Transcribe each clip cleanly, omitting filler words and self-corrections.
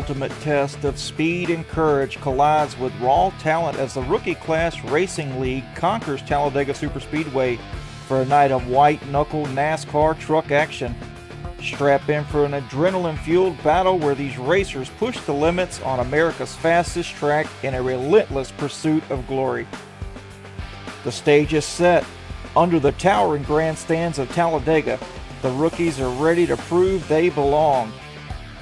ultimate test of speed and courage collides with raw talent as the Rookie Class Racing League conquers Talladega Superspeedway for a night of white-knuckle NASCAR truck action. Strap in for an adrenaline-fueled battle where these racers push the limits on America's fastest track in a relentless pursuit of glory. The stage is set. Under the towering grandstands of Talladega, the rookies are ready to prove they belong.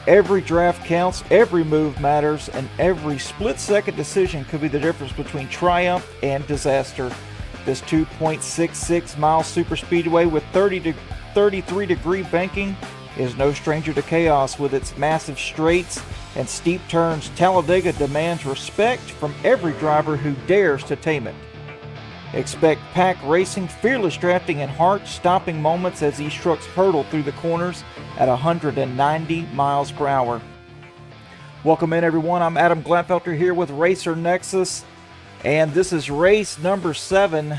Every draft counts, every move matters, and every split-second decision could be the difference between triumph and disaster. This 2.66-mile superspeedway with 33-degree banking is no stranger to chaos. With its massive straights and steep turns, Talladega demands respect from every driver who dares to tame it. Expect pack racing, fearless drafting, and heart-stopping moments as these trucks hurtle through the corners at 190 miles per hour. Welcome in, everyone. I'm Adam Gladfelter here with Racer Nexus, and this is race number 7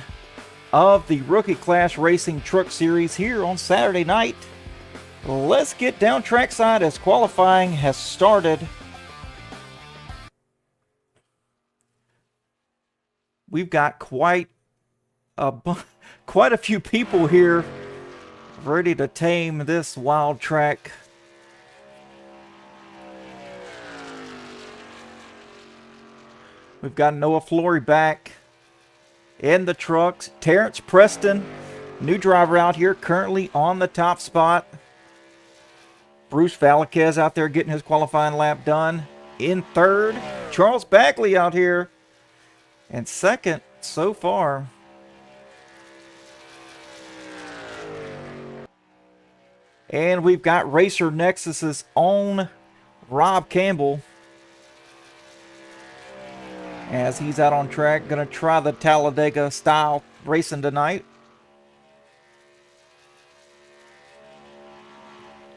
of the Rookie Class Racing Truck Series here on Saturday night. Let's get down trackside as qualifying has started. We've got quite a few people here ready to tame this wild track. We've got Noah Flory back in the trucks. Terrence Preston, new driver out here, currently on the top spot. Bruce Valquez out there getting his qualifying lap done. In third, Charles Bagley out here. And second so far, and we've got Racer Nexus's own Rob Campbell as he's out on track, going to try the Talladega style racing tonight.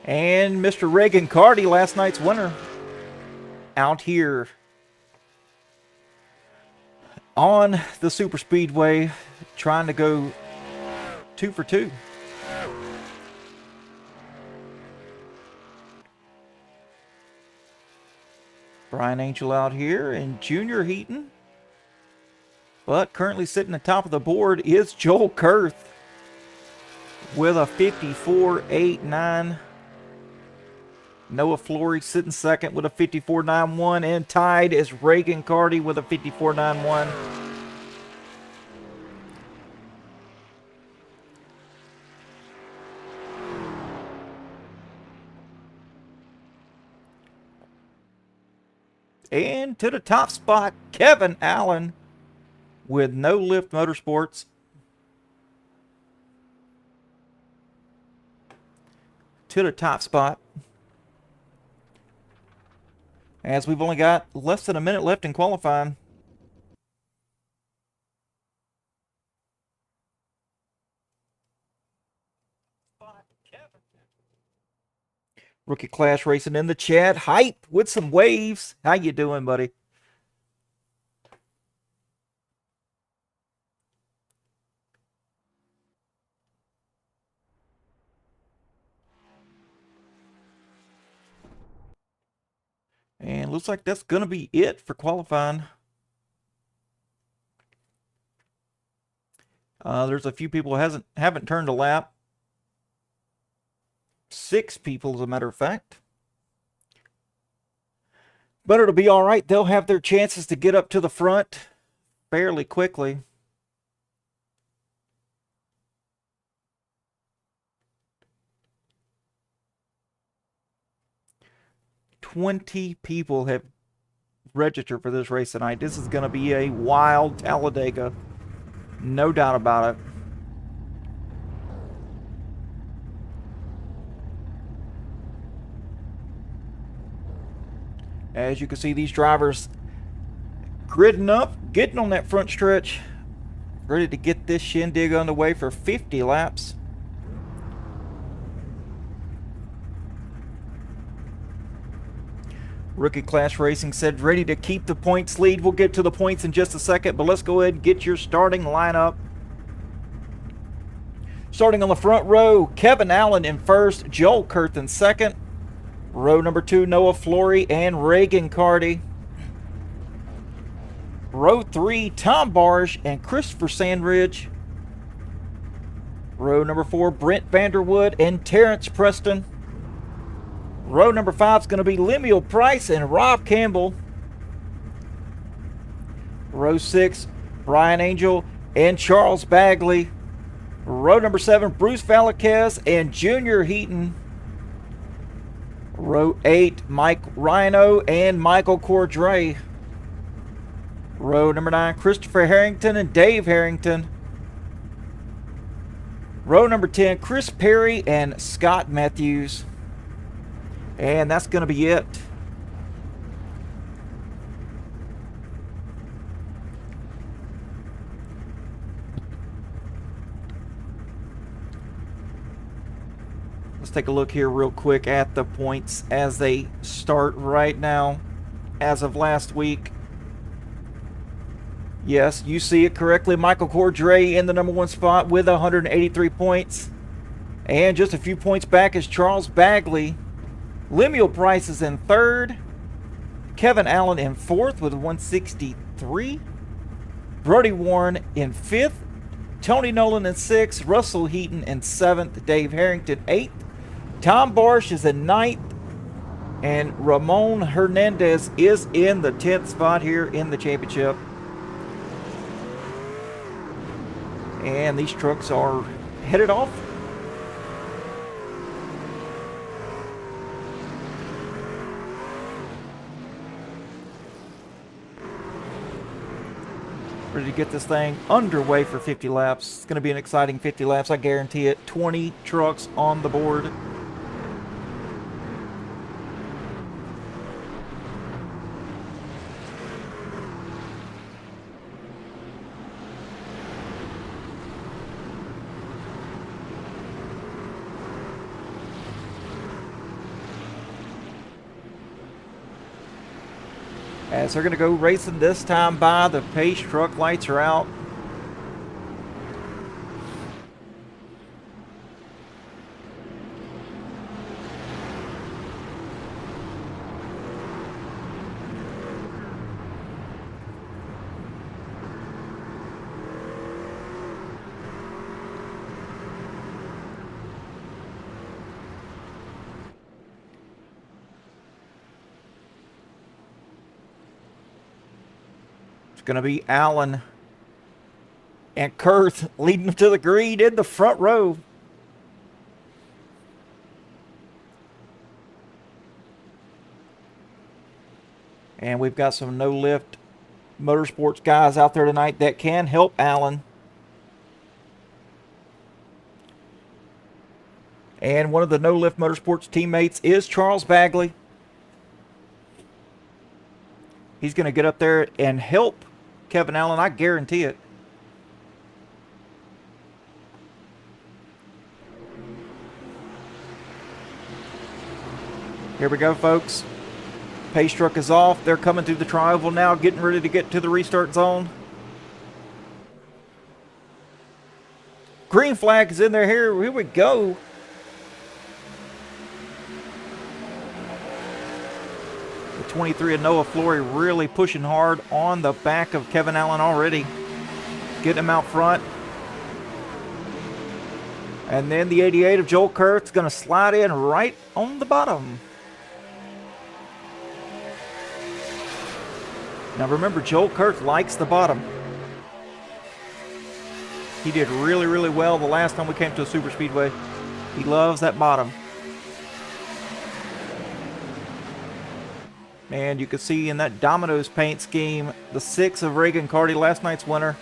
And Mr. Reagan Carty, last night's winner, out here on the super speedway, trying to go 2 for 2. Brian Angel out here and Junior Heaton. But currently sitting at the top of the board is Joel Kurth with a 54.89. Noah Flory sitting second with a 54.91, and tied is Reagan Carty with a 54.91. And to the top spot, Kevin Allen with No Lift Motorsports. To the top spot, as we've only got less than a minute left in qualifying. Rookie Class Racing in the chat. Hype with some waves. How you doing, buddy? And looks like that's going to be it for qualifying. There's a few people who haven't turned a lap. 6 people, as a matter of fact. But it'll be all right. They'll have their chances to get up to the front fairly quickly. $20 people have registered for this race tonight. This is going to be a wild Talladega. No doubt about it. As you can see, these drivers gridding up, getting on that front stretch, ready to get this shindig underway for 50 laps. Rookie Class Racing said ready to keep the points lead. We'll get to the points in just a second, but let's go ahead and get your starting lineup. Starting on the front row, Kevin Allen in first, Joel Kurth in second, Row number 2, Noah Flory and Reagan Carty. Row 3, Tom Barge and Christopher Sandridge. Row number 4, Brent Vanderwood and Terrence Preston. Row number 5 is going to be Lemuel Price and Rob Campbell. Row 6, Brian Angel and Charles Bagley. Row number 7, Bruce Valquez and Junior Heaton. Row 8, Mike Rhino and Michael Cordray. Row number 9, Christopher Harrington and Dave Harrington. Row number 10, Chris Perry and Scott Matthews. And that's going to be it. Let's take a look here real quick at the points as they start right now as of last week. Yes, you see it correctly. Michael Cordray in the number 1 spot with 183 points. And just a few points back is Charles Bagley. Lemuel Price is in 3rd. Kevin Allen in 4th with 163. Brody Warren in 5th. Tony Nolan in 6th. Russell Heaton in 7th. Dave Harrington 8th. Tom Barsh is in 9th. And Ramon Hernandez is in the 10th spot here in the championship. And these trucks are headed off. Ready to get this thing underway for 50 laps. It's going to be an exciting 50 laps, I guarantee it. 20 trucks on the board. As they're going to go racing this time by, the pace truck lights are out. Going to be Allen and Kurth leading to the green in the front row. And we've got some no-lift motorsports guys out there tonight that can help Allen. And one of the no-lift motorsports teammates is Charles Bagley. He's going to get up there and help Kevin Allen, I guarantee it. Here we go, folks. Pace truck is off. They're coming through the tri-oval now, getting ready to get to the restart zone. Green flag is in there. Here we go. The 23 of Noah Flory really pushing hard on the back of Kevin Allen already. Getting him out front. And then the 88 of Joel Kurt's going to slide in right on the bottom. Now remember, Joel Kurt likes the bottom. He did really, really well the last time we came to a super speedway. He loves that bottom. And you can see in that Domino's paint scheme, the 6 of Reagan Carty, last night's winner,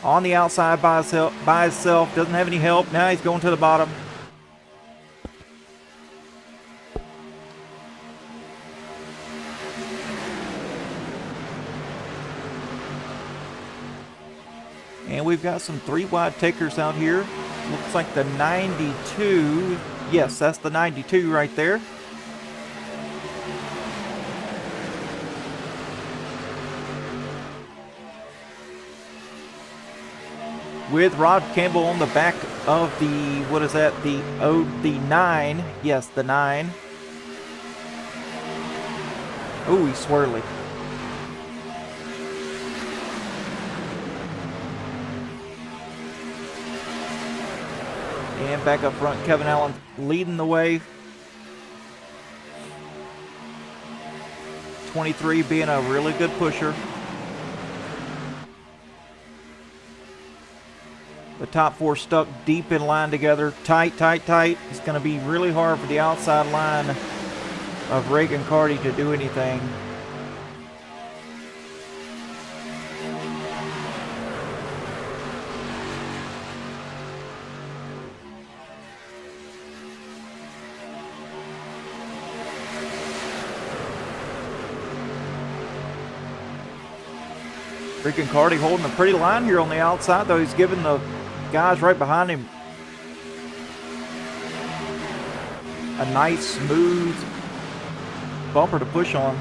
on the outside by himself. Doesn't have any help. Now he's going to the bottom. And we've got some 3 wide takers out here. Looks like the 92. Yes, that's the 92 right there. With Rod Campbell on the back of the, what is that? The 9. Yes, the 9. Ooh, he's swirly. And back up front, Kevin Allen leading the way. 23 being a really good pusher. The top four stuck deep in line together. Tight, tight, tight. It's going to be really hard for the outside line of Reagan Carty to do anything. Reagan Carty holding a pretty line here on the outside, though. He's giving the guys right behind him a nice, smooth bumper to push on.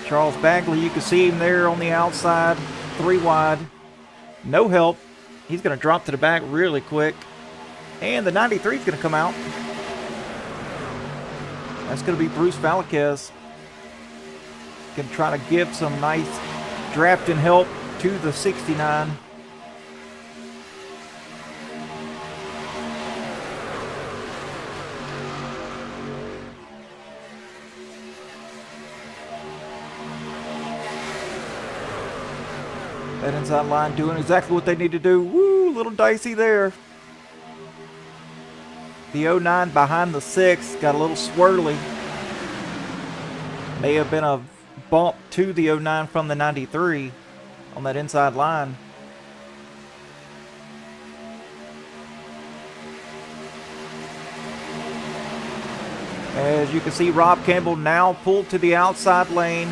Charles Bagley, you can see him there on the outside, 3 wide. No help. He's going to drop to the back really quick. And the 93 is going to come out. That's going to be Bruce Valquez. Going to try to give some nice drafting help to the 69. That inside line doing exactly what they need to do. Woo, a little dicey there. The 09 behind the 6 got a little swirly. May have been a bump to the 09 from the 93 on that inside line. As you can see, Rob Campbell now pulled to the outside lane.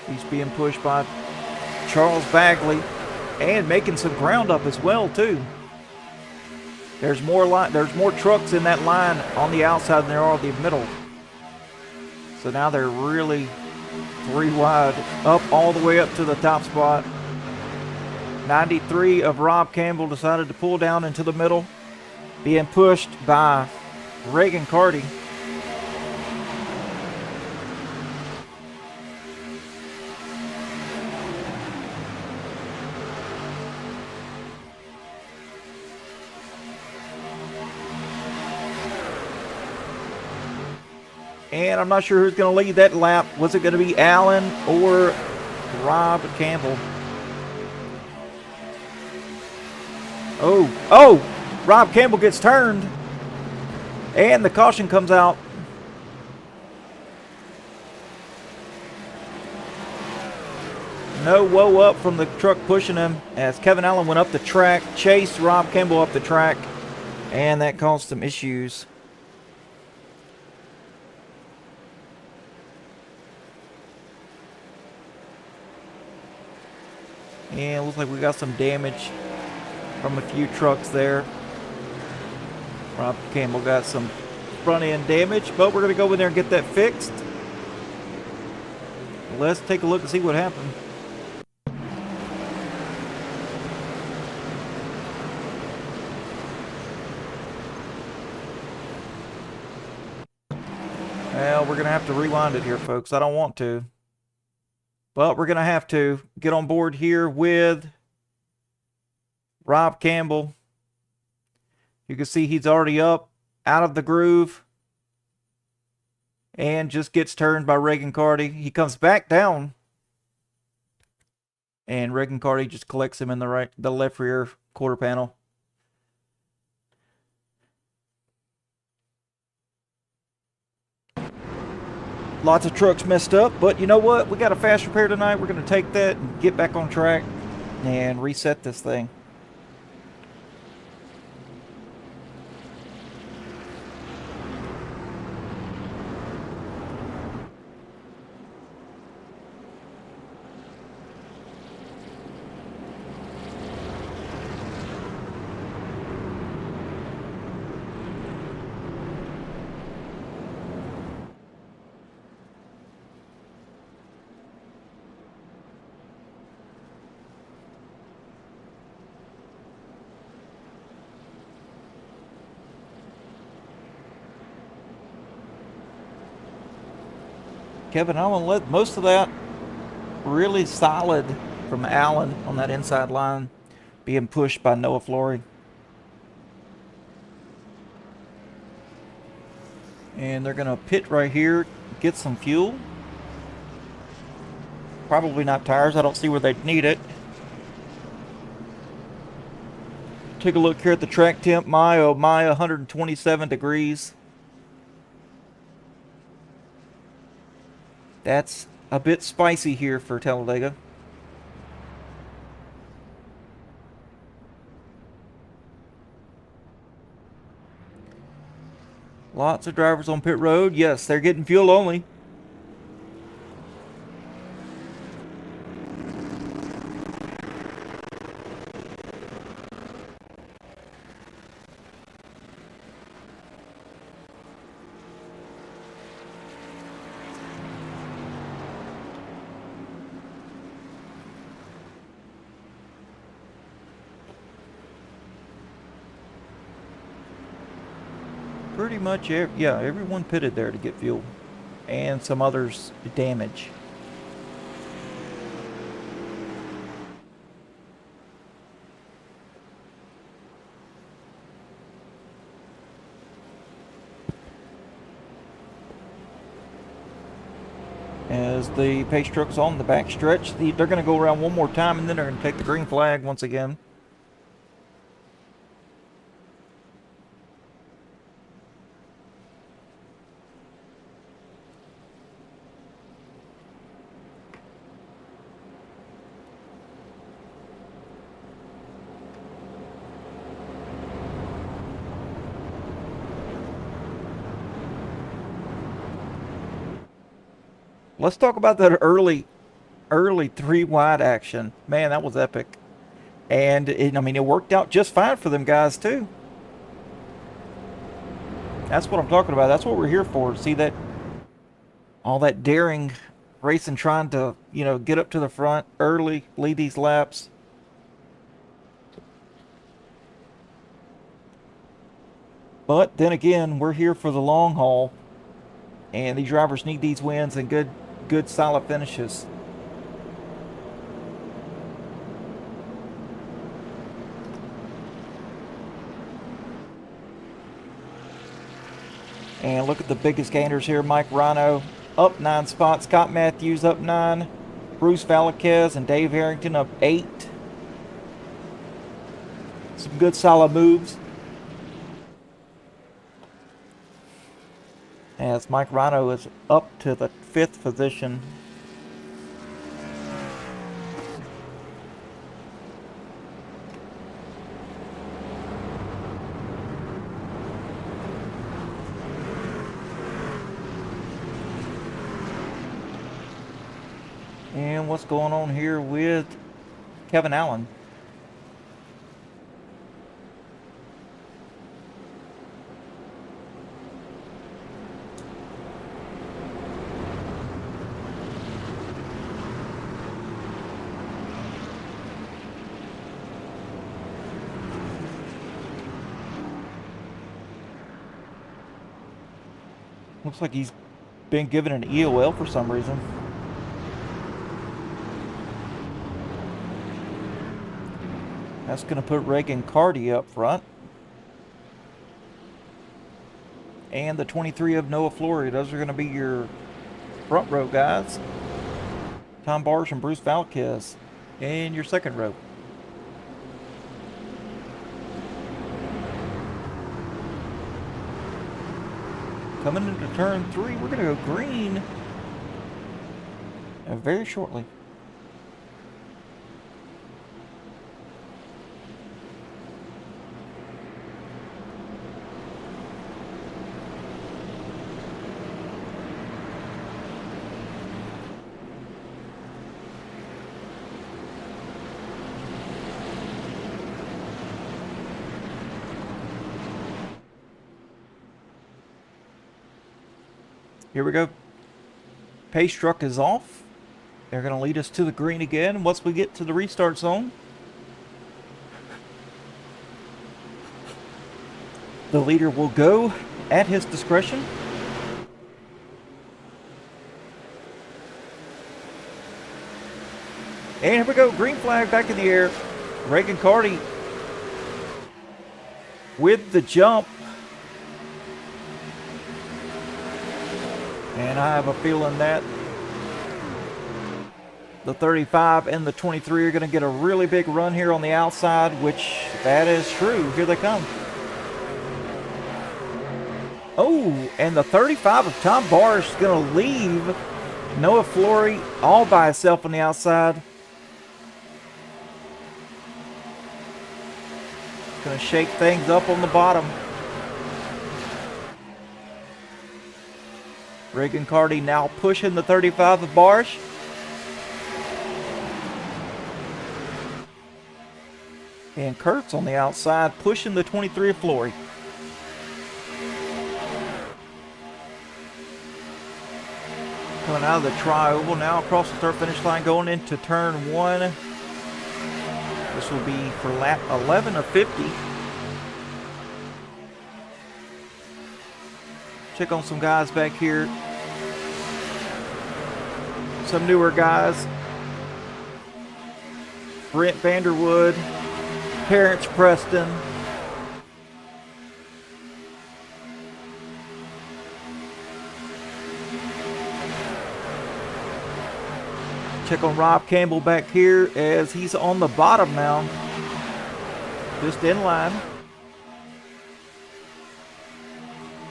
He's being pushed by Charles Bagley and making some ground up as well too. There's more trucks in that line on the outside than there are the middle. So now they're really 3 wide, up all the way up to the top spot. 93 of Rob Campbell decided to pull down into the middle, being pushed by Reagan Carty. And I'm not sure who's going to lead that lap. Was it going to be Allen or Rob Campbell? Oh, Rob Campbell gets turned. And the caution comes out. No whoa up from the truck pushing him as Kevin Allen went up the track, chased Rob Campbell up the track, and that caused some issues. And it looks like we got some damage from a few trucks there. Rob Campbell got some front end damage, but we're going to go in there and get that fixed. Let's take a look and see what happened. Well, we're going to have to rewind it here, folks. I don't want to. But we're going to have to get on board here with Rob Campbell. You can see he's already up out of the groove and just gets turned by Reagan Carty. He comes back down and Reagan Carty just collects him in the left rear quarter panel. Lots of trucks messed up, but you know what? We got a fast repair tonight. We're going to take that and get back on track and reset this thing. Kevin Allen led most of that. Really solid from Allen on that inside line, being pushed by Noah Flory. And they're going to pit right here, get some fuel. Probably not tires. I don't see where they'd need it. Take a look here at the track temp. My 127 degrees. That's a bit spicy here for Talladega. Lots of drivers on pit road. Yes, they're getting fuel only. Pretty much, yeah, everyone pitted there to get fuel. And some others damage. As the pace truck's on the back stretch, they're going to go around one more time and then they're going to take the green flag once again. Let's talk about that early 3 wide action. Man, that was epic. And I mean, it worked out just fine for them guys too. That's what I'm talking about. That's what we're here for. See that, all that daring racing, trying to, get up to the front early, lead these laps. But then again, we're here for the long haul, and these drivers need these wins and good solid finishes. And look at the biggest gainers here. Mike Rhino up 9 spots. Scott Matthews up 9. Bruce Valquez and Dave Harrington up 8. Some good solid moves. As Mike Rhino is up to the 5th position. And what's going on here with Kevin Allen? Looks like he's been given an EOL for some reason. That's going to put Reagan Carty up front. And the 23 of Noah Flory. Those are going to be your front row guys. Tom Barsh and Bruce Valquez in your second row. Coming into turn 3, we're going to go green very shortly. Here we go. Pace truck is off. They're going to lead us to the green again once we get to the restart zone. The leader will go at his discretion. And here we go. Green flag back in the air. Reagan Carty with the jump. And I have a feeling that the 35 and the 23 are going to get a really big run here on the outside, which that is true. Here they come. Oh, and the 35 of Tom Barr is going to leave Noah Flory all by himself on the outside. Going to shake things up on the bottom. Reagan Carty now pushing the 35 of Barsh. And Kurtz on the outside pushing the 23 of Flory. Coming out of the tri-oval now across the start-finish line going into turn 1. This will be for lap 11 of 50. Check on some guys back here. Some newer guys. Brent Vanderwood, Terrence Preston. Check on Rob Campbell back here as he's on the bottom now. Just in line.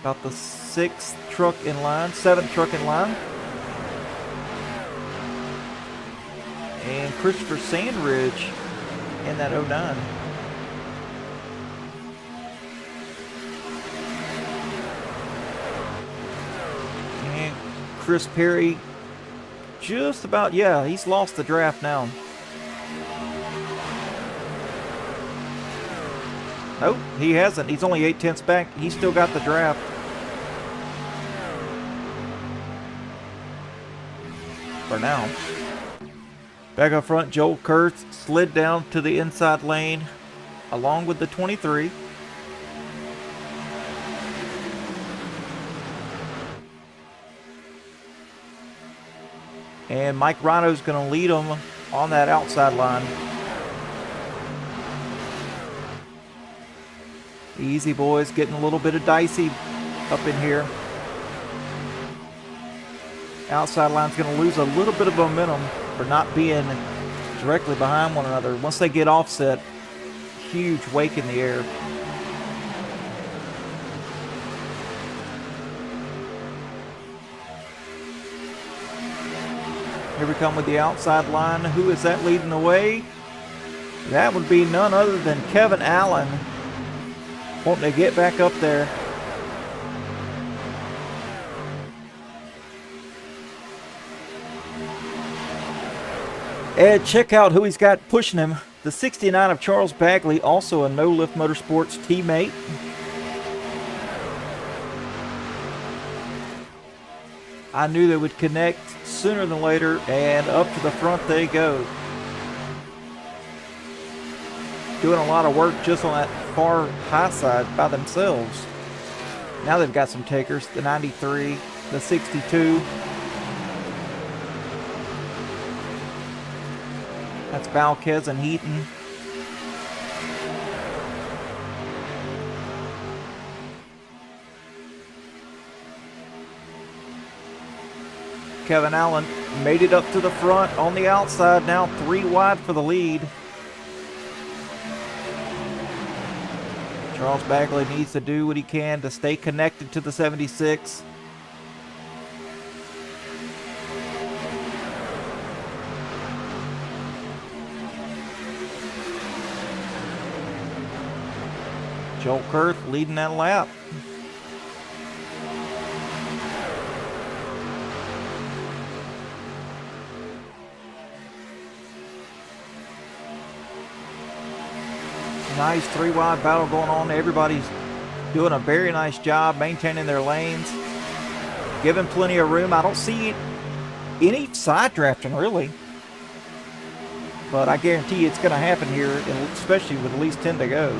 About the 6th truck in line, 7th truck in line. And Christopher Sandridge in that 09. And Chris Perry just about, yeah, he's lost the draft now. Nope, he hasn't. He's only 8/10 back. He's still got the draft. For now. Back up front, Joel Kurtz slid down to the inside lane along with the 23. And Mike Rhino's going to lead them on that outside line. Easy boys, getting a little bit of dicey up in here. Outside line's going to lose a little bit of momentum for not being directly behind one another. Once they get offset, huge wake in the air. Here we come with the outside line. Who is that leading the way? That would be none other than Kevin Allen. Wanting to get back up there. And check out who he's got pushing him. The 69 of Charles Bagley, also a No Lift Motorsports teammate. I knew they would connect sooner than later, and up to the front they go. Doing a lot of work just on that far high side by themselves. Now they've got some takers. The 93, the 62. That's Valquez and Heaton. Kevin Allen made it up to the front on the outside, now 3 wide for the lead. Charles Bagley needs to do what he can to stay connected to the 76. Joel Kurth leading that lap. Nice 3 wide battle going on. Everybody's doing a very nice job maintaining their lanes, giving plenty of room. I don't see any side drafting really, but I guarantee you it's going to happen here, especially with at least 10 to go.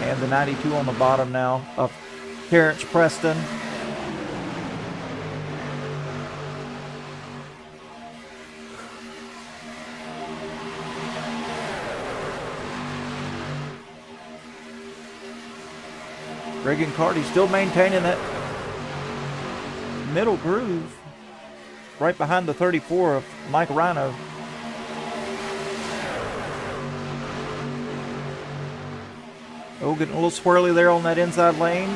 And the 92 on the bottom now of Terrence Preston. Reagan Carty still maintaining that middle groove right behind the 34 of Mike Rhino. Oh, getting a little swirly there on that inside lane.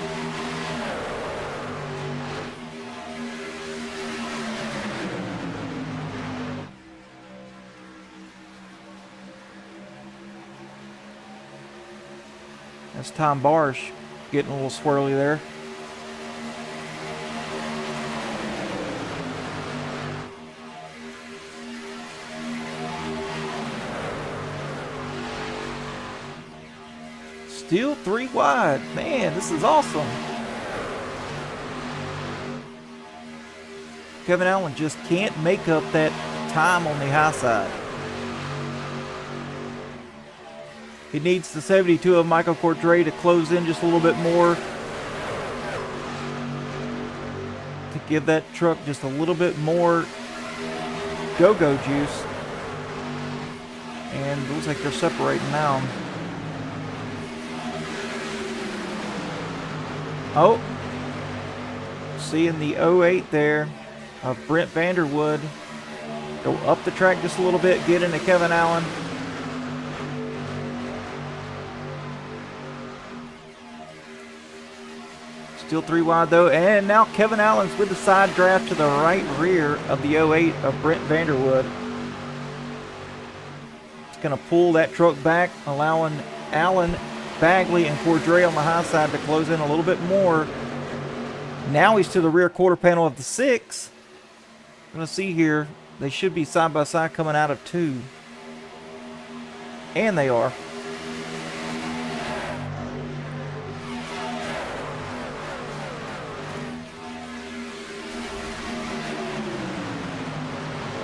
That's Tom Barsh getting a little swirly there. Still 3 wide. Man, this is awesome. Kevin Allen just can't make up that time on the high side. He needs the 72 of Michael Cordray to close in just a little bit more to give that truck just a little bit more go-go juice. And it looks like they're separating now. Oh, seeing the 08 there of Brent Vanderwood go up the track just a little bit, get into Kevin Allen. Still 3 wide though, and now Kevin Allen's with the side draft to the right rear of the 08 of Brent Vanderwood. It's going to pull that truck back, allowing Allen, Bagley, and Cordray on the high side to close in a little bit more. Now he's to the rear quarter panel of the 6. Going to see here, they should be side by side coming out of 2. And they are.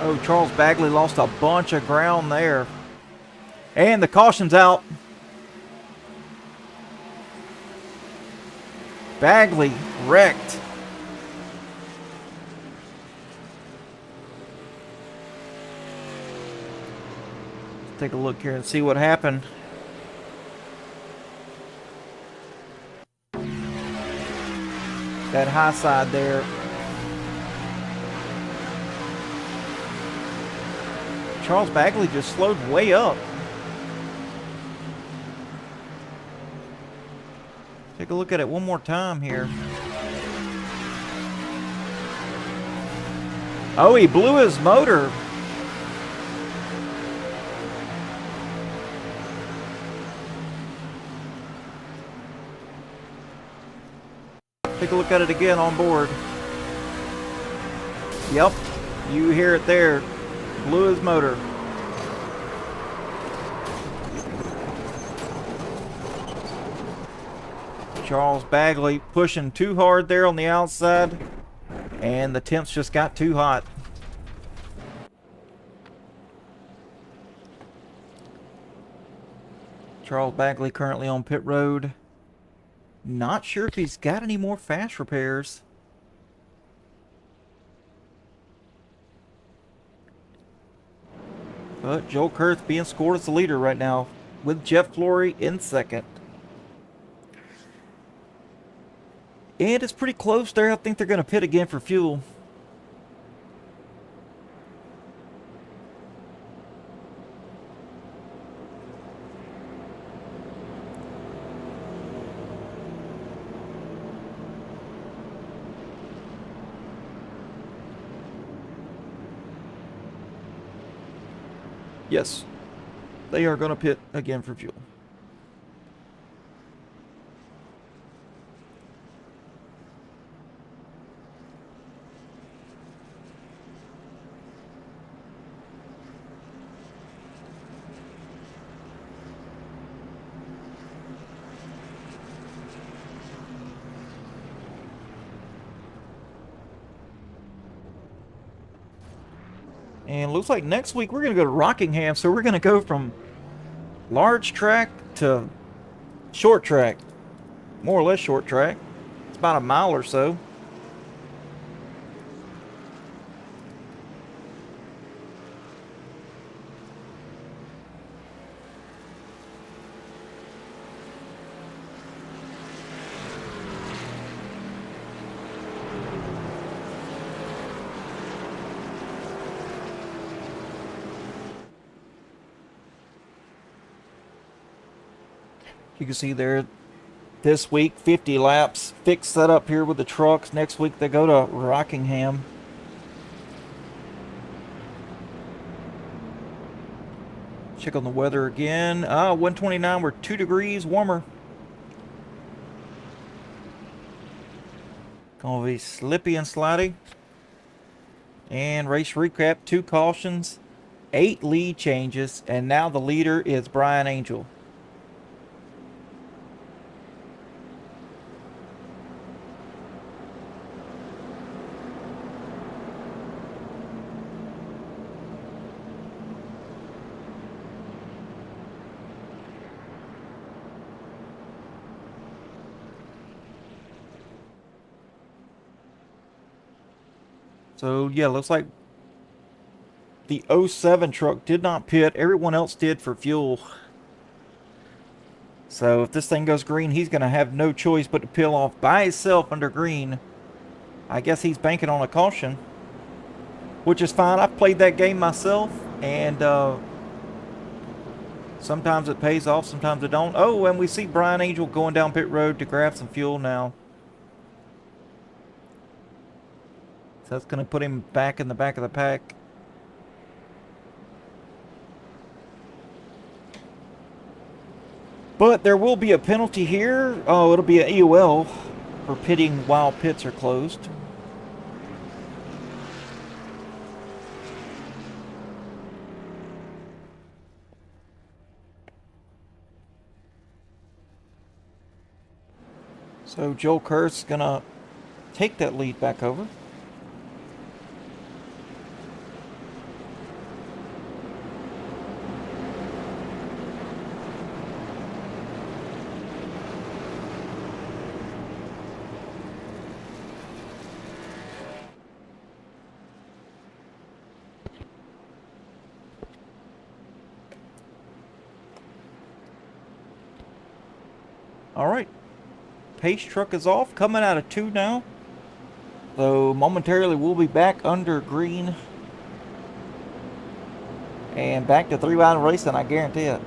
Oh, Charles Bagley lost a bunch of ground there. And the caution's out. Bagley wrecked. Let's take a look here and see what happened. That high side there. Charles Bagley just slowed way up. Take a look at it one more time here. Oh, he blew his motor. Take a look at it again on board. Yep, you hear it there. Blew his motor. Charles Bagley pushing too hard there on the outside, and the temps just got too hot. Charles Bagley currently on pit road. Not sure if he's got any more fast repairs. But Joel Kurth being scored as the leader right now, with Jeff Flory in second. And it's pretty close there. I think they're going to pit again for fuel. Yes, they are going to pit again for fuel. And looks like next week we're going to go to Rockingham. So we're going to go from large track to Short track. More or less short track. It's about a mile or so. You can see there this week 50 laps. Fixed setup here with the trucks. Next week they go to Rockingham. Check on the weather again. 129, we're 2 degrees warmer. Gonna be slippy and slidey. And race recap, 2 cautions, 8 lead changes, and now the leader is Brian Angel. So, yeah, looks like the 07 truck did not pit. Everyone else did for fuel. So, if this thing goes green, he's going to have no choice but to peel off by himself under green. I guess he's banking on a caution, which is fine. I've played that game myself, and sometimes it pays off, sometimes it don't. Oh, and we see Brian Angel going down pit road to grab some fuel now. So that's going to put him back in the back of the pack. But there will be a penalty here. Oh, it'll be an EOL for pitting while pits are closed. So Joel Kurth's going to take that lead back over. All right, pace truck is off, coming out of 2 now. So momentarily we'll be back under green and back to 3-line racing, I guarantee it.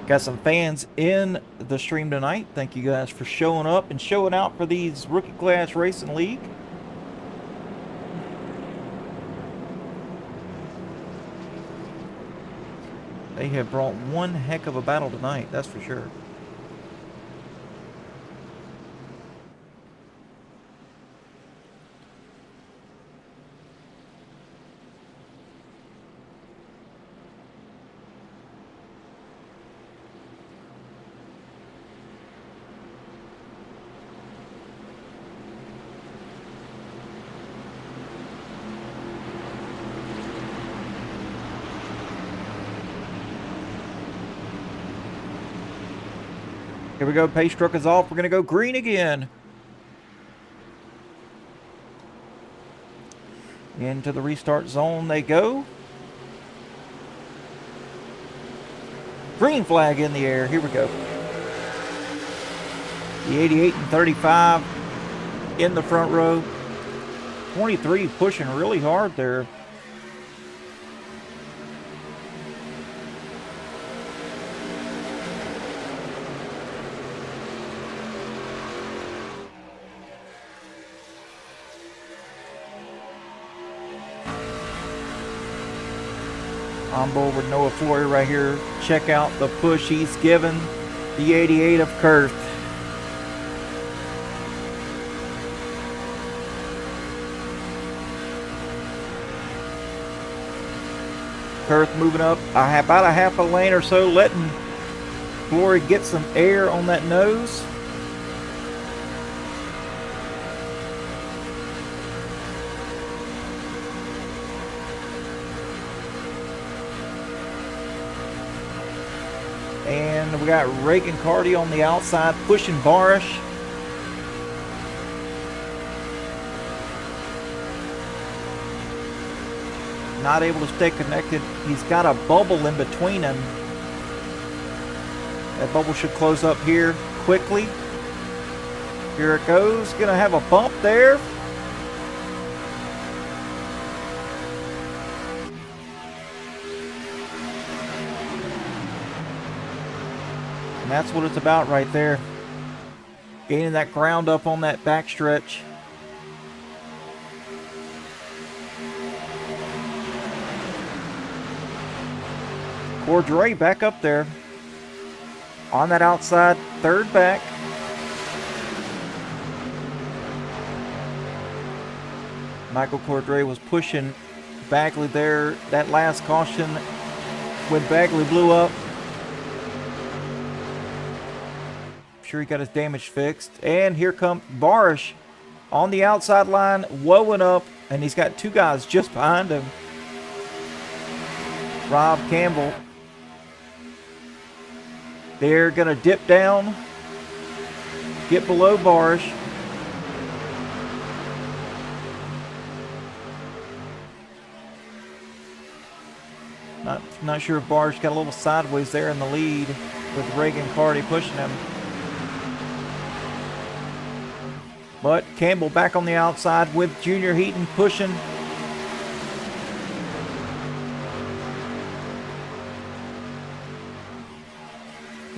Got some fans in the stream tonight. Thank you guys for showing up and showing out for these Rookie Class Racing League. They have brought one heck of a battle tonight, that's for sure. Here we go, pace truck is off. We're going to go green again. Into the restart zone they go. Green flag in the air. Here we go. The 88 and 35 in the front row. 23 pushing really hard there. On board with Noah Flory right here. Check out the push he's given the 88 of Kurth. Kurth moving up about a half a lane or so, letting Glory get some air on that nose. And we got Reagan Carty on the outside pushing Barish. Not able to stay connected. He's got a bubble in between him. That bubble should close up here quickly. Here it goes. Gonna have a bump there. And that's what it's about right there. Gaining that ground up on that backstretch. Cordray back up there. On that outside, third back. Michael Cordray was pushing Bagley there. That last caution when Bagley blew up. I'm sure he got his damage fixed. And here comes Barish on the outside line, woeing up. And he's got two guys just behind him. Rob Campbell. They're going to dip down, get below Barish. Not sure if Barish got a little sideways there in the lead with Reagan Carty pushing him. But Campbell back on the outside with Junior Heaton pushing.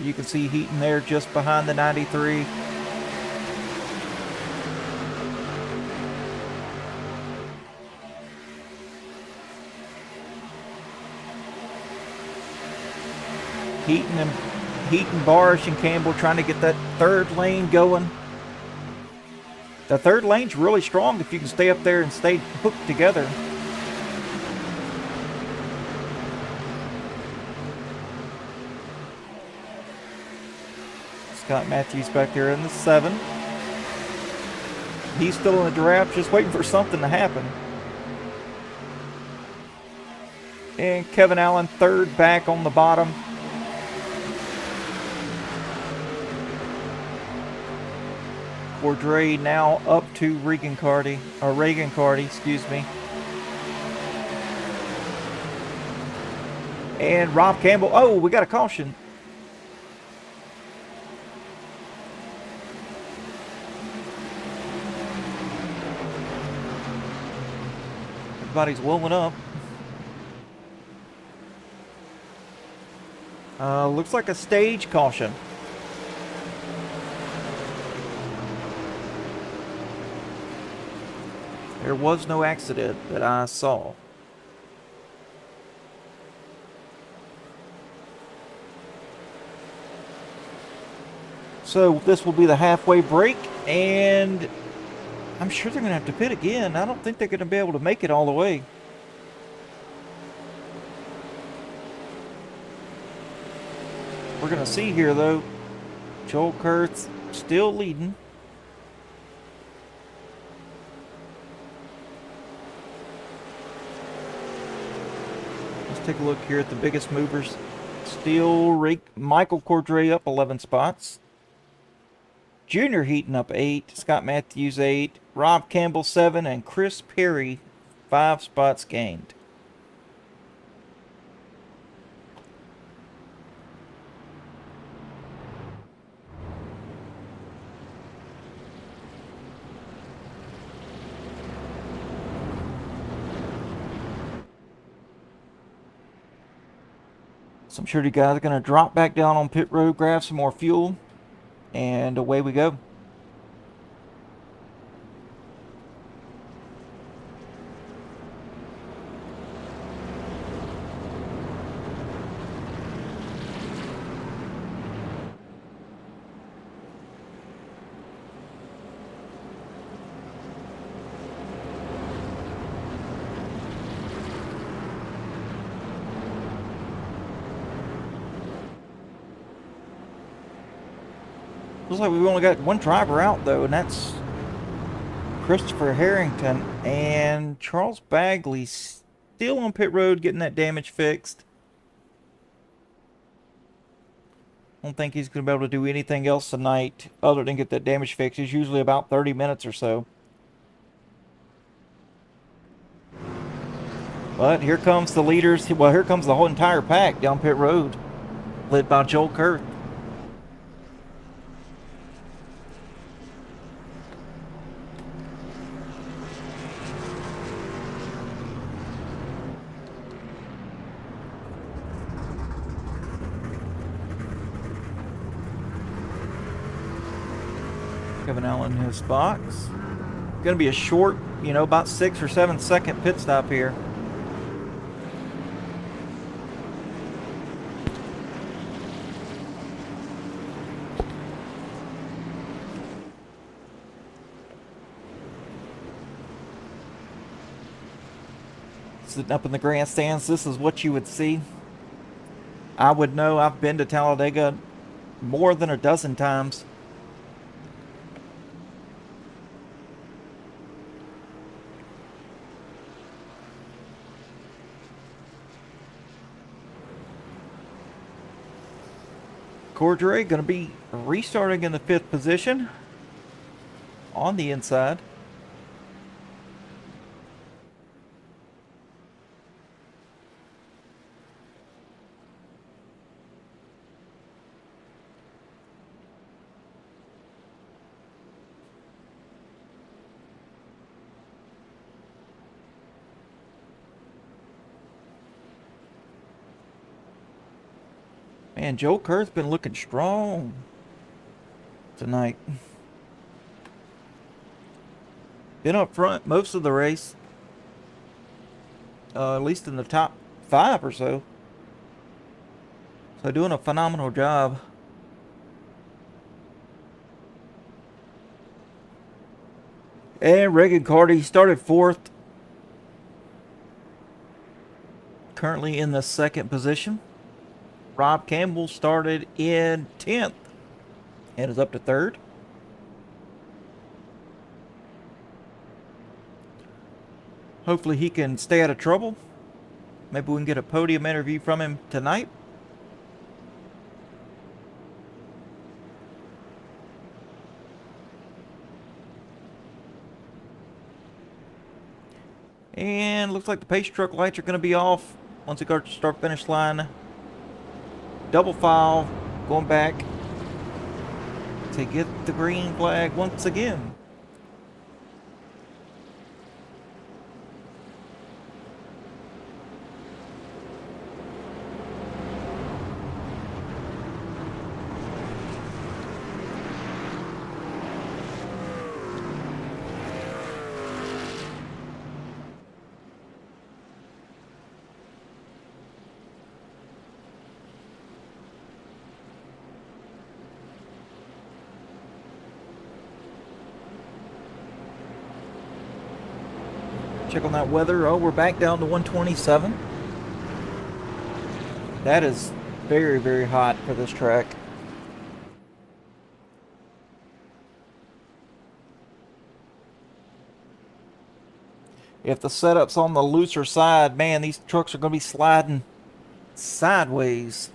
You can see Heaton there just behind the 93. Heaton, Barish, and Campbell trying to get that third lane going. The third lane's really strong if you can stay up there and stay hooked together. Scott Matthews back there in the 7. He's still in the draft, just waiting for something to happen. And Kevin Allen, third back on the bottom. Cordray now up to Reagan Carty, excuse me. And Rob Campbell, oh, we got a caution. Everybody's warming up. Looks like a stage caution. There was no accident that I saw. So this will be the halfway break, and I'm sure they're going to have to pit again. I don't think they're going to be able to make it all the way. We're going to see here, though. Joel Kurth still leading. Let's take a look here at the biggest movers. Still Michael Cordray up 11 spots. Junior Heaton up 8, Scott Matthews 8, Rob Campbell 7, and Chris Perry 5 spots gained. Some surety guys are going to drop back down on pit road, grab some more fuel, and away we go. Looks like we've only got one driver out, though, and that's Christopher Harrington. And Charles Bagley still on pit road getting that damage fixed. I don't think he's going to be able to do anything else tonight other than get that damage fixed. It's usually about 30 minutes or so. But here comes the leaders. Well, here comes the whole entire pack down pit road, led by Joel Kurth. Kevin Allen in his box. Going to be a short, about 6 or 7 second pit stop here. Sitting up in the grandstands, this is what you would see. I would know. I've been to Talladega more than a dozen times. Cordray going to be restarting in the 5th position on the inside. Man, Joel Kurth's been looking strong tonight. Been up front most of the race. At least in the top 5 or so. So doing a phenomenal job. And Reagan Carty started 4th. Currently in the 2nd position. Rob Campbell started in 10th and is up to 3rd. Hopefully he can stay out of trouble. Maybe we can get a podium interview from him tonight. And looks like the pace truck lights are going to be off once it goes to start finish line. Double file going back to get the green flag once again. Check on that weather. Oh, we're back down to 127. That is very, very hot for this track. If the setup's on the looser side, man, these trucks are going to be sliding sideways.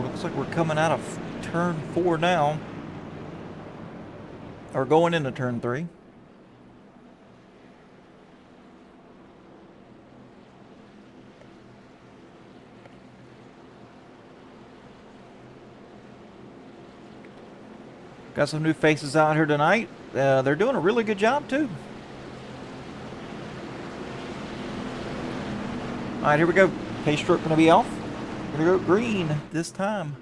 Looks like we're coming out of turn 4 now. Or going into turn 3. Got some new faces out here tonight. They're doing a really good job too. Alright, here we go. Pace truck going to be off. We're going to go green this time.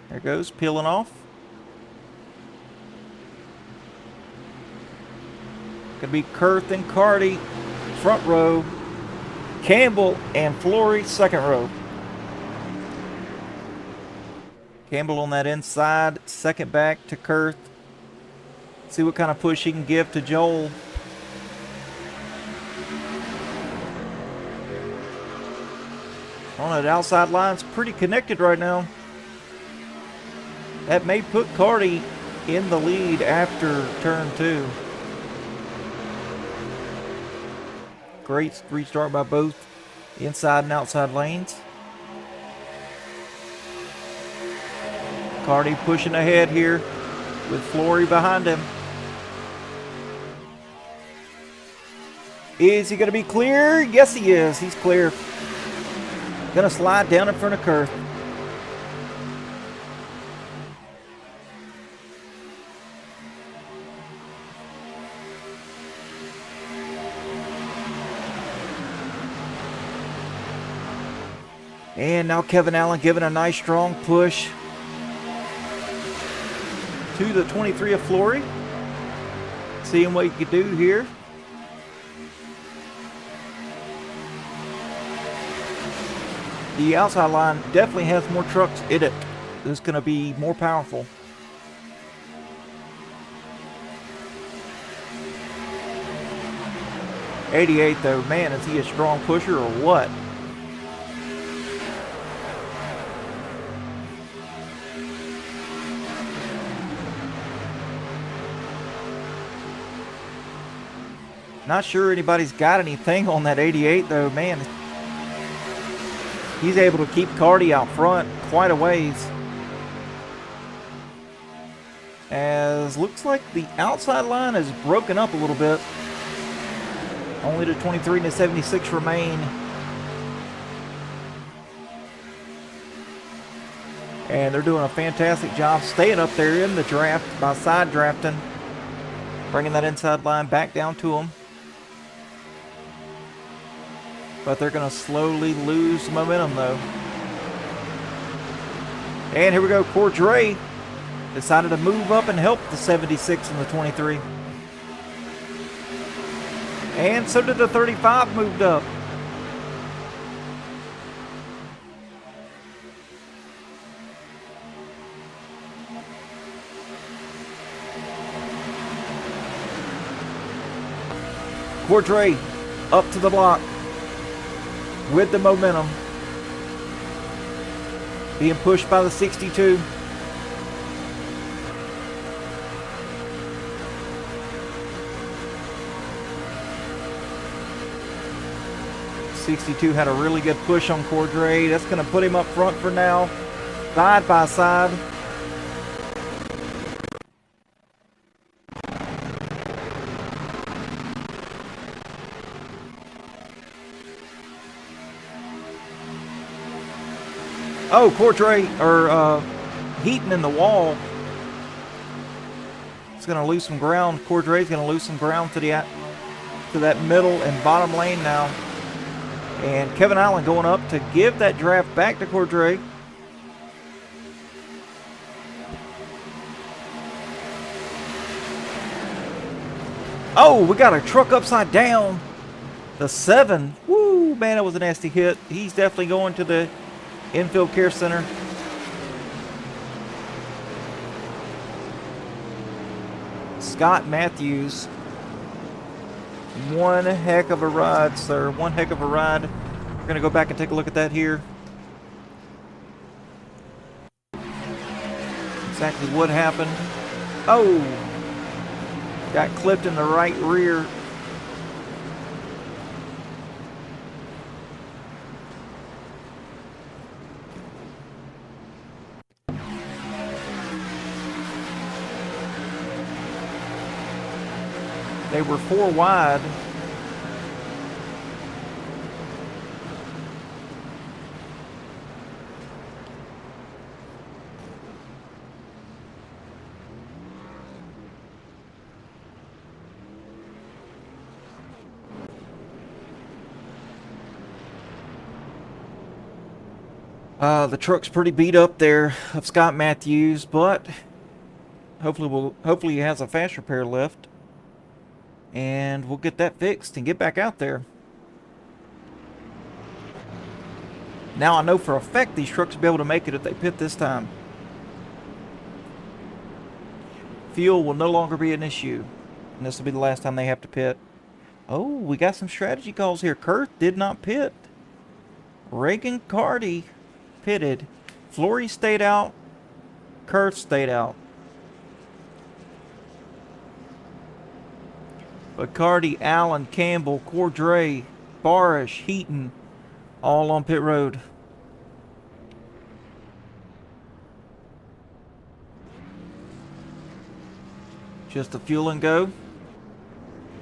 There it goes, peeling off. Going to be Kurth and Carty, front row. Campbell and Flory, second row. Campbell on that inside, second back to Kurth. See what kind of push he can give to Joel. On that outside line's pretty connected right now. That may put Carty in the lead after turn 2. Great restart by both inside and outside lanes. Carty pushing ahead here with Flory behind him. Is he going to be clear? Yes, he is. He's clear. Going to slide down in front of Kurth. And now Kevin Allen giving a nice strong push to the 23 of Flory. Seeing what he could do here. The outside line definitely has more trucks in it. It's going to be more powerful. '88 though, man, is he a strong pusher or what? Not sure anybody's got anything on that '88 though, man. He's able to keep Carty out front quite a ways. As looks like the outside line is broken up a little bit. Only the 23 and the 76 remain. And they're doing a fantastic job staying up there in the draft by side drafting. Bringing that inside line back down to them. But they're going to slowly lose momentum, though. And here we go. Cordray decided to move up and help the 76 and the 23. And so did the 35 moved up. Cordray up to the block. With the momentum. Being pushed by the 62. '62 had a really good push on Cordray. That's going to put him up front for now. Side by side. Oh, Cordray, or Heaton in the wall. It's going to lose some ground. Cordray's going to lose some ground to that middle and bottom lane now. And Kevin Allen going up to give that draft back to Cordray. Oh, we got a truck upside down. The 7. Woo, man, that was a nasty hit. He's definitely going to the Infield Care Center. Scott Matthews. One heck of a ride, sir. One heck of a ride. We're going to go back and take a look at that here. Exactly what happened. Oh! Got clipped in the right rear. They were 4 wide. The truck's pretty beat up there of Scott Matthews, but hopefully he has a fast repair left. And we'll get that fixed and get back out there. Now I know for a fact these trucks will be able to make it if they pit this time. Fuel will no longer be an issue. And this will be the last time they have to pit. Oh, we got some strategy calls here. Kurth did not pit. Reagan Carty pitted. Flory stayed out. Kurth stayed out. But Carty, Allen, Campbell, Cordray, Barish, Heaton, all on pit road. Just a fuel and go.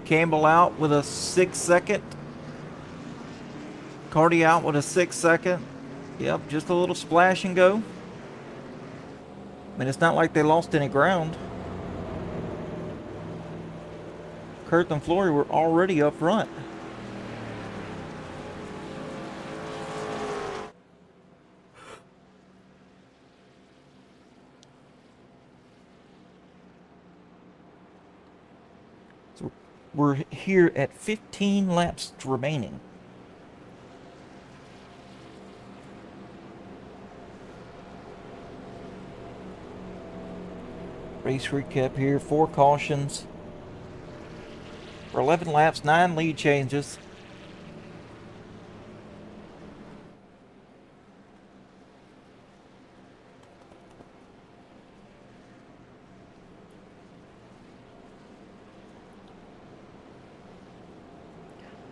Campbell out with a 6-second. Carty out with a 6-second. Yep, just a little splash and go. I mean, it's not like they lost any ground. Kurth and Flory were already up front. So we're here at 15 laps remaining. Race recap here, 4 cautions. For 11 laps, 9 lead changes.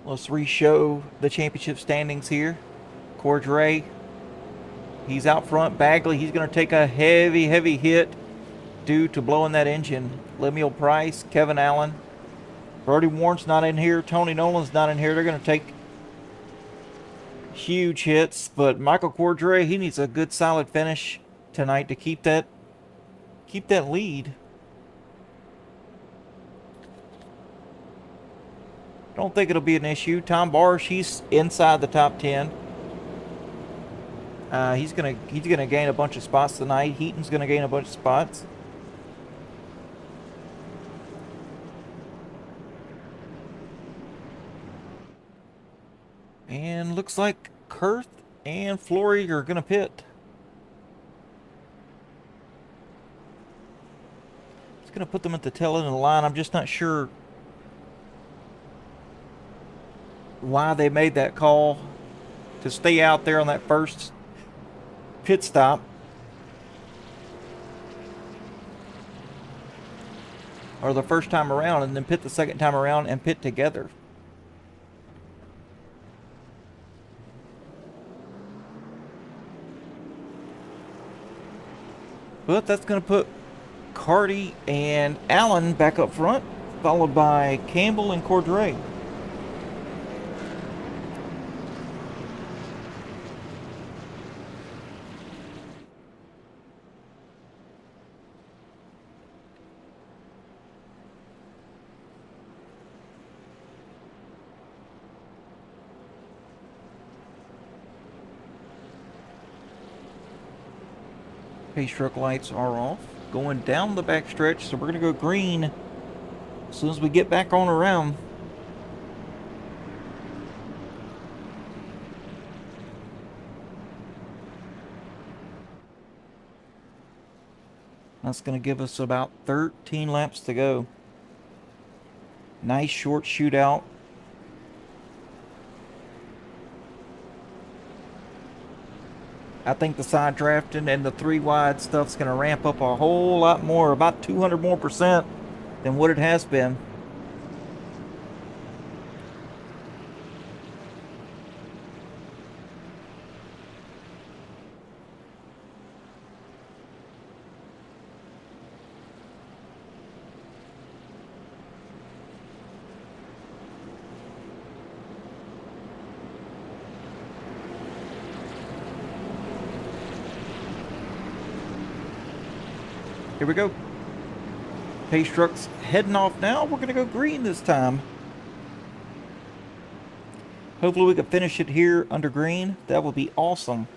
Let's re-show the championship standings here. Cordray, he's out front. Bagley, he's going to take a heavy hit due to blowing that engine. Lemuel Price, Kevin Allen. Brody Warren's not in here. Tony Nolan's not in here. They're going to take huge hits. But Michael Cordray, he needs a good solid finish tonight to keep that lead. Don't think it'll be an issue. Tom Barish, he's inside the top 10. He's gonna gain a bunch of spots tonight. Heaton's gonna gain a bunch of spots. And looks like Kurth and Flory are gonna pit. It's gonna put them at the tail end of the line. I'm just not sure why they made that call to stay out there on that first pit stop. Or the first time around, and then pit the second time around and pit together. But that's going to put Carty and Allen back up front, followed by Campbell and Cordray. Pace truck lights are off. Going down the back stretch, so we're going to go green as soon as we get back on around. That's going to give us about 13 laps to go. Nice short shootout. I think the side drafting and the 3 wide stuff's going to ramp up a whole lot more, about 200% more than what it has been. Here we go. Pace truck's heading off now. We're going to go green this time. Hopefully we can finish it here under green. That would be awesome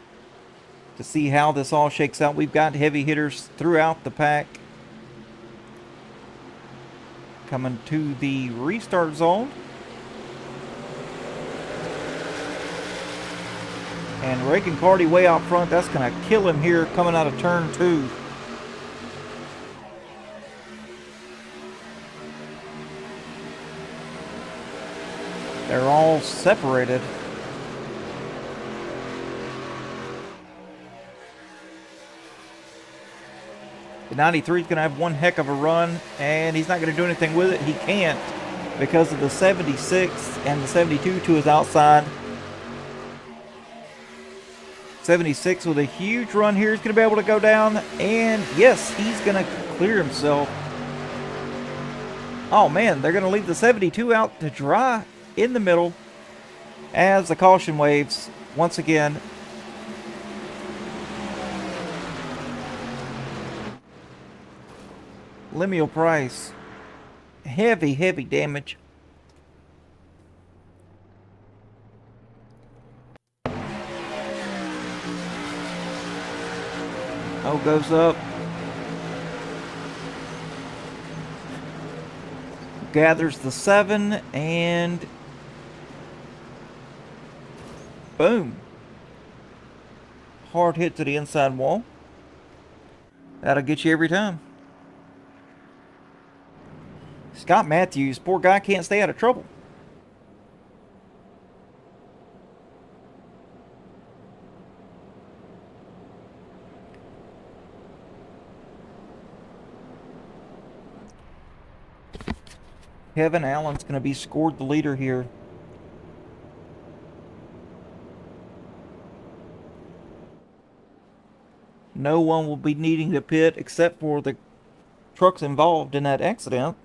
to see how this all shakes out. We've got heavy hitters throughout the pack coming to the restart zone. And Reagan Carty way out front. That's going to kill him here coming out of turn 2. They're all separated. The 93 is going to have one heck of a run, and he's not going to do anything with it. He can't because of the 76 and the 72 to his outside. 76 with a huge run here. He's going to be able to go down, and yes, he's going to clear himself. Oh man, they're going to leave the 72 out to dry in the middle as the caution waves once again. Lemuel Price, heavy damage. Oh, goes up. Gathers the 7 and boom. Hard hit to the inside wall. That'll get you every time. Scott Matthews, poor guy, can't stay out of trouble. Kevin Allen's going to be scored the leader here. No one will be needing to pit except for the trucks involved in that accident.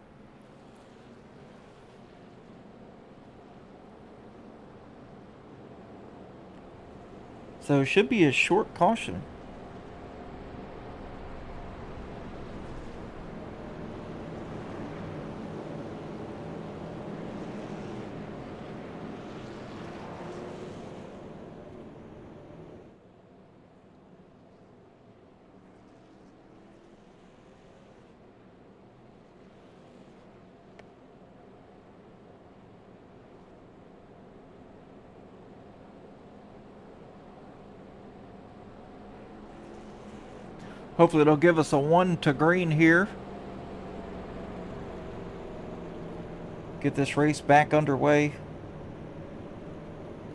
So it should be a short caution. Hopefully it'll give us a 1 to green here. Get this race back underway.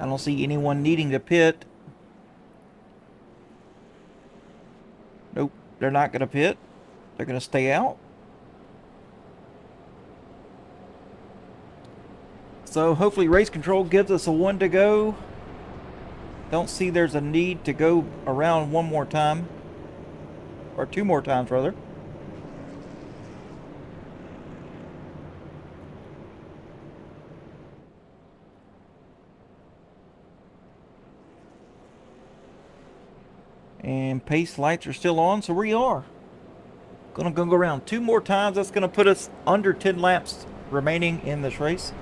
I don't see anyone needing to pit. Nope, they're not going to pit. They're going to stay out. So hopefully race control gives us a 1 to go. Don't see there's a need to go around one more time. Or 2 more times, rather. And pace lights are still on, so we are gonna go around 2 more times. That's gonna put us under 10 laps remaining in this race.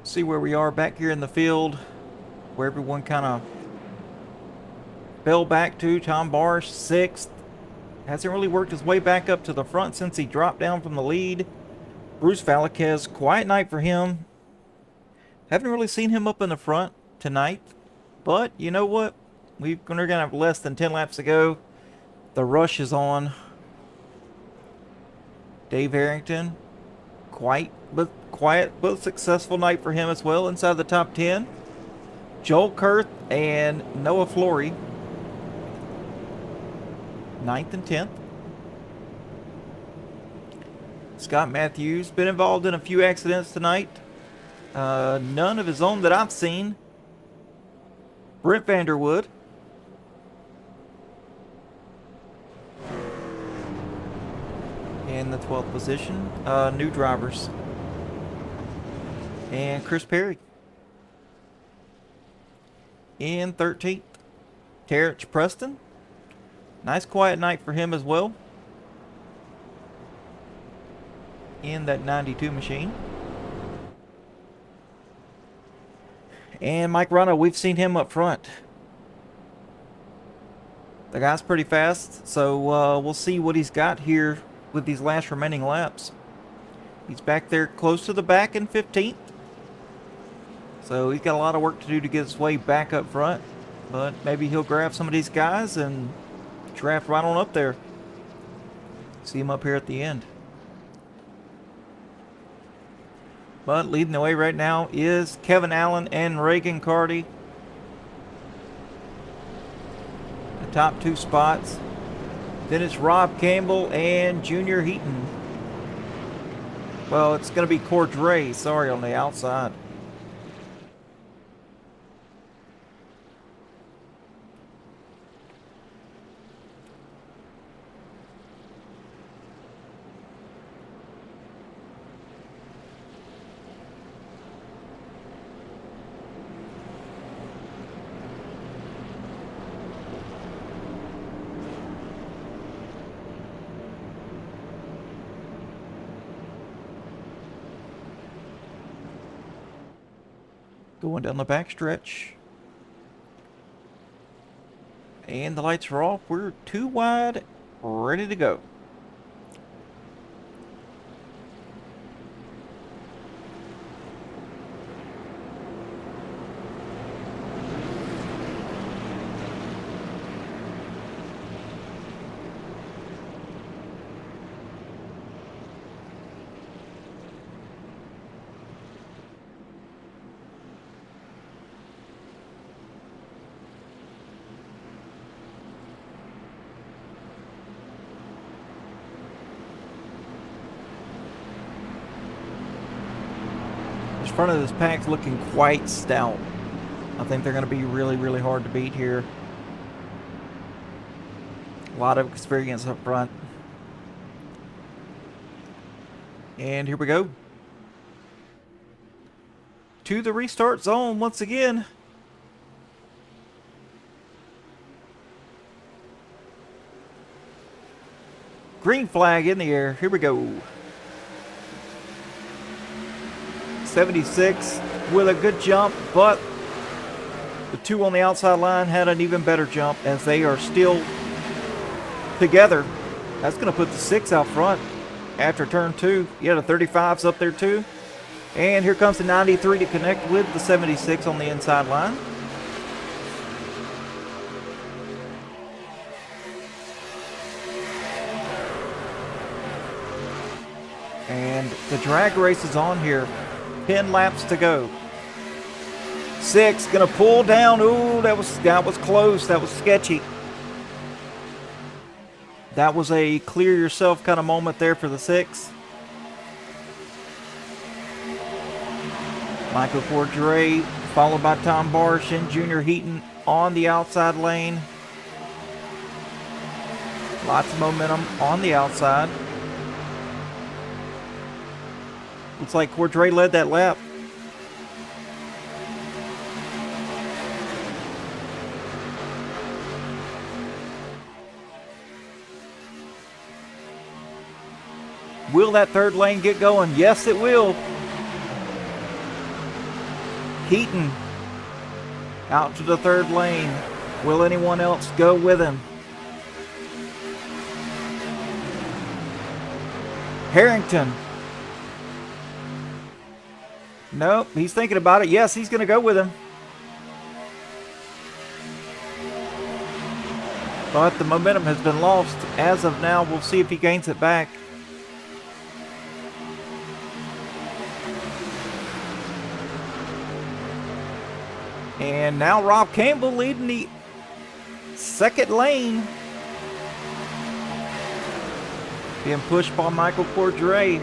See where we are back here in the field, where everyone kind of fell back to. Tom Barsh, 6th. Hasn't really worked his way back up to the front since he dropped down from the lead. Bruce Valquez, quiet night for him. Haven't really seen him up in the front tonight. But you know what? We're going to have less than 10 laps to go. The rush is on. Dave Harrington, quiet but successful night for him as well, inside the top 10. Joel Kurth and Noah Flory, 9th and 10th. Scott Matthews been involved in a few accidents tonight. None of his own that I've seen. Brent Vanderwood, in the 12th position. New drivers. And Chris Perry in 13th. Terrence Preston. Nice quiet night for him as well. In that 92 machine. And Mike Rano, we've seen him up front. The guy's pretty fast, so we'll see what he's got here with these last remaining laps. He's back there close to the back in 15th. So he's got a lot of work to do to get his way back up front. But maybe he'll grab some of these guys and draft right on up there. See him up here at the end. But leading the way right now is Kevin Allen and Reagan Carty. The top two spots. Then it's Rob Campbell and Junior Heaton. Well, it's going to be Cordray, sorry, on the outside. Going down the backstretch. And the lights are off. We're too wide, ready to go. Front of this pack's looking quite stout. I think they're going to be really, really hard to beat here. A lot of experience up front. And here we go. To the restart zone once again. Green flag in the air. Here we go. 76 with a good jump, but the two on the outside line had an even better jump as they are still together. That's going to put the 6 out front after turn 2. Yeah, the 35's up there too. And here comes the 93 to connect with the 76 on the inside line. And the drag race is on here. 10 laps to go. 6 gonna pull down. Ooh, that was close. That was sketchy. That was a clear yourself kind of moment there for the 6. Michael Cordray, followed by Tom Barsh and Junior Heaton on the outside lane. Lots of momentum on the outside. Looks like Cordray led that lap. Will that third lane get going? Yes, it will. Heaton out to the third lane. Will anyone else go with him? Harrington. Nope, he's thinking about it. Yes, he's going to go with him. But the momentum has been lost. As of now, we'll see if he gains it back. And now Rob Campbell leading the second lane. Being pushed by Michael Cordray.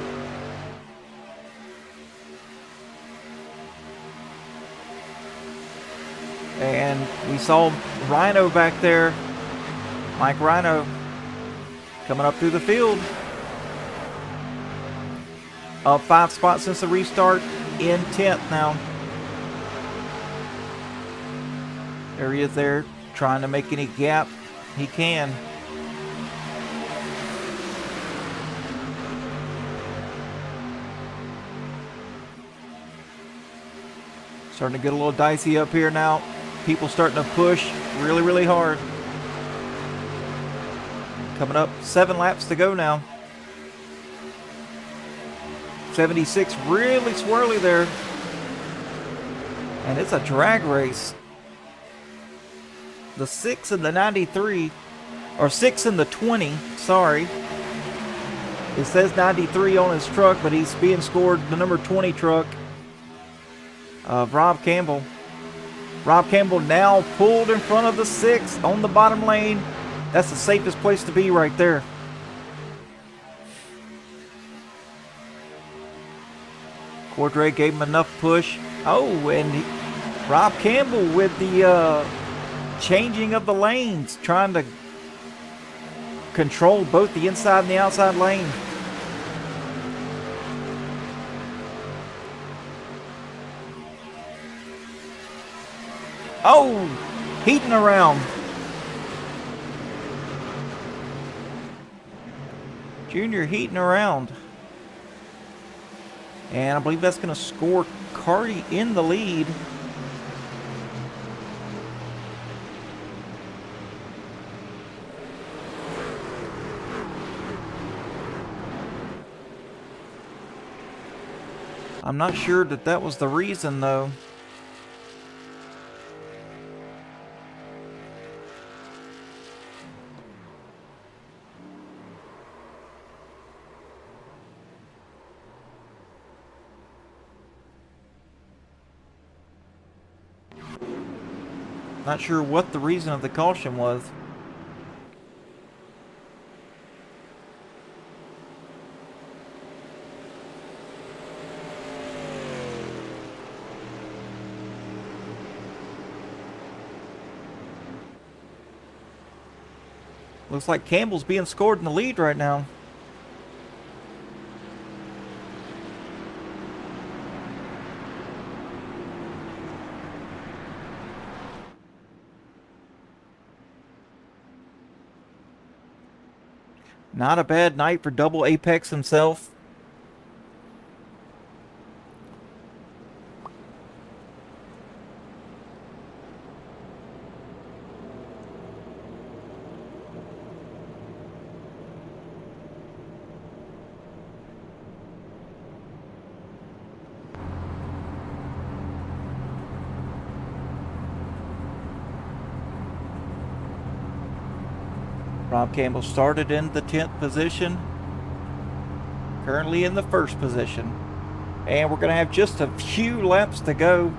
And we saw Rhino back there. Mike Rhino coming up through the field. Up 5 spots since the restart, in 10th now. There he is there, trying to make any gap he can. Starting to get a little dicey up here now. People starting to push really, really hard. Coming up, 7 laps to go now. 76, really swirly there. And it's a drag race. The 6 and the 93, or 6 and the 20, sorry. It says 93 on his truck, but he's being scored the number 20 truck of Rob Campbell. Rob Campbell now pulled in front of the 6 on the bottom lane. That's the safest place to be right there. Cordray gave him enough push. Oh, and Rob Campbell with the changing of the lanes, trying to control both the inside and the outside lane. Oh, heating around. Junior heating around. And I believe that's going to score Carty in the lead. I'm not sure that that was the reason, though. Not sure what the reason of the caution was. Looks like Campbell's being scored in the lead right now. Not a bad night for Double Apex himself. Rob Campbell started in the 10th position, currently in the 1st position. And we're going to have just a few laps to go.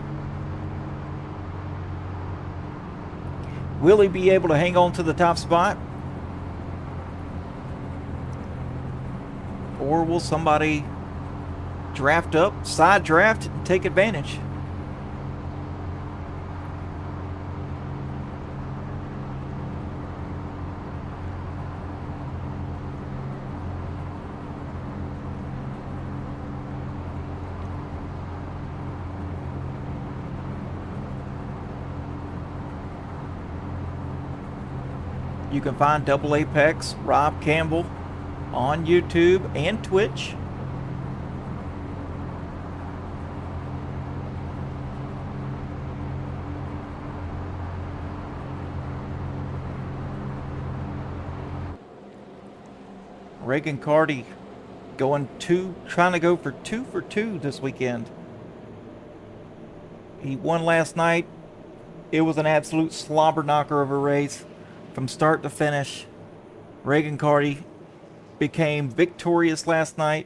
Will he be able to hang on to the top spot? Or will somebody draft up, side draft, and take advantage? You can find Double Apex Rob Campbell on YouTube and Twitch. Reagan Carty trying to go for 2 for 2 this weekend. He won last night. It was an absolute slobber knocker of a race. From start to finish, Reagan Carty became victorious last night.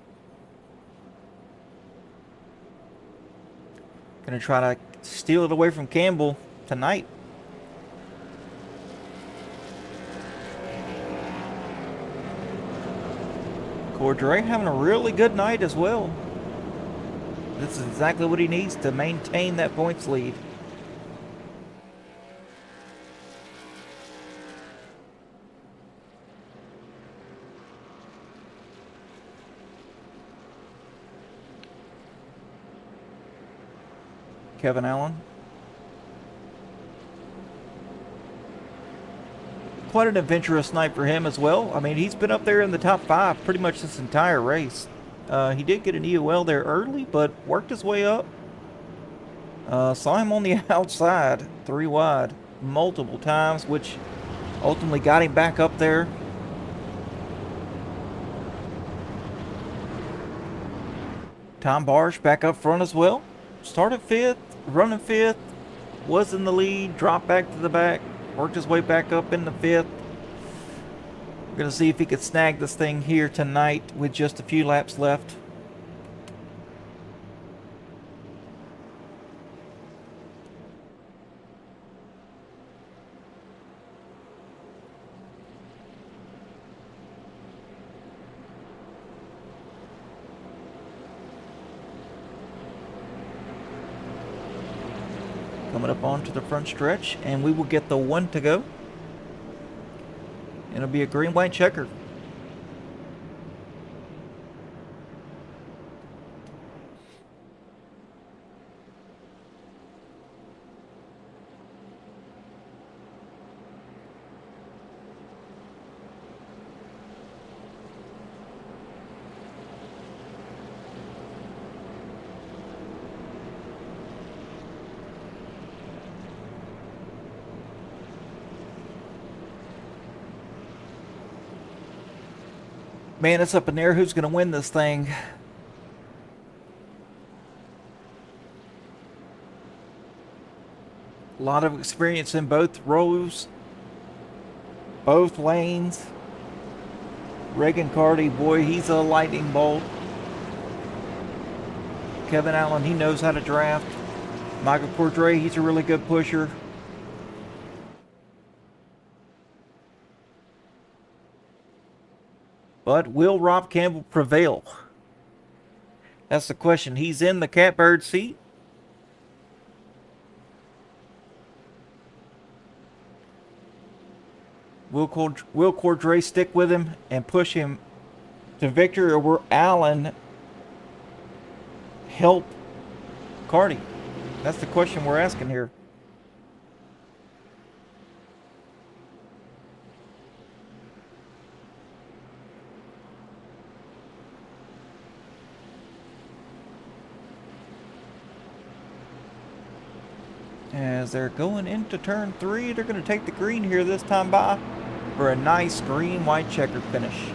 Gonna try to steal it away from Campbell tonight. Cordray having a really good night as well. This is exactly what he needs to maintain that points lead. Kevin Allen. Quite an adventurous night for him as well. I mean, he's been up there in the top 5 pretty much this entire race. He did get an EOL there early, but worked his way up. Saw him on the outside, 3 wide, multiple times, which ultimately got him back up there. Tom Barsh back up front as well. Started 5th, running 5th, was in the lead, dropped back to the back, worked his way back up in the 5th. We're going to see if he could snag this thing here tonight with just a few laps left. Coming up onto the front stretch, and we will get the 1 to go. It'll be a green-white checker. Man, it's up in there. Who's going to win this thing? A lot of experience in both rows, both lanes. Reagan Carty, boy, he's a lightning bolt. Kevin Allen, he knows how to draft. Michael Cordray, he's a really good pusher. But will Rob Campbell prevail? That's the question. He's in the catbird seat. Will Cordray stick with him and push him to victory, or will Allen help Carty? That's the question we're asking here. As they're going into turn 3, they're going to take the green here this time by for a nice green-white checkered finish.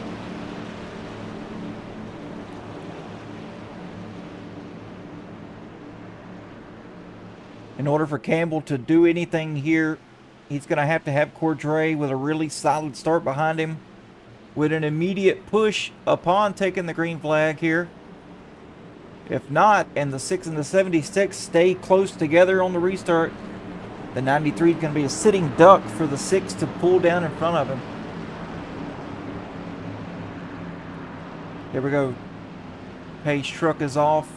In order for Campbell to do anything here, he's going to have Cordray with a really solid start behind him, with an immediate push upon taking the green flag here. If not, and the 6 and the 76 stay close together on the restart, the 93 is going to be a sitting duck for the 6 to pull down in front of him. Here we go. Page truck is off.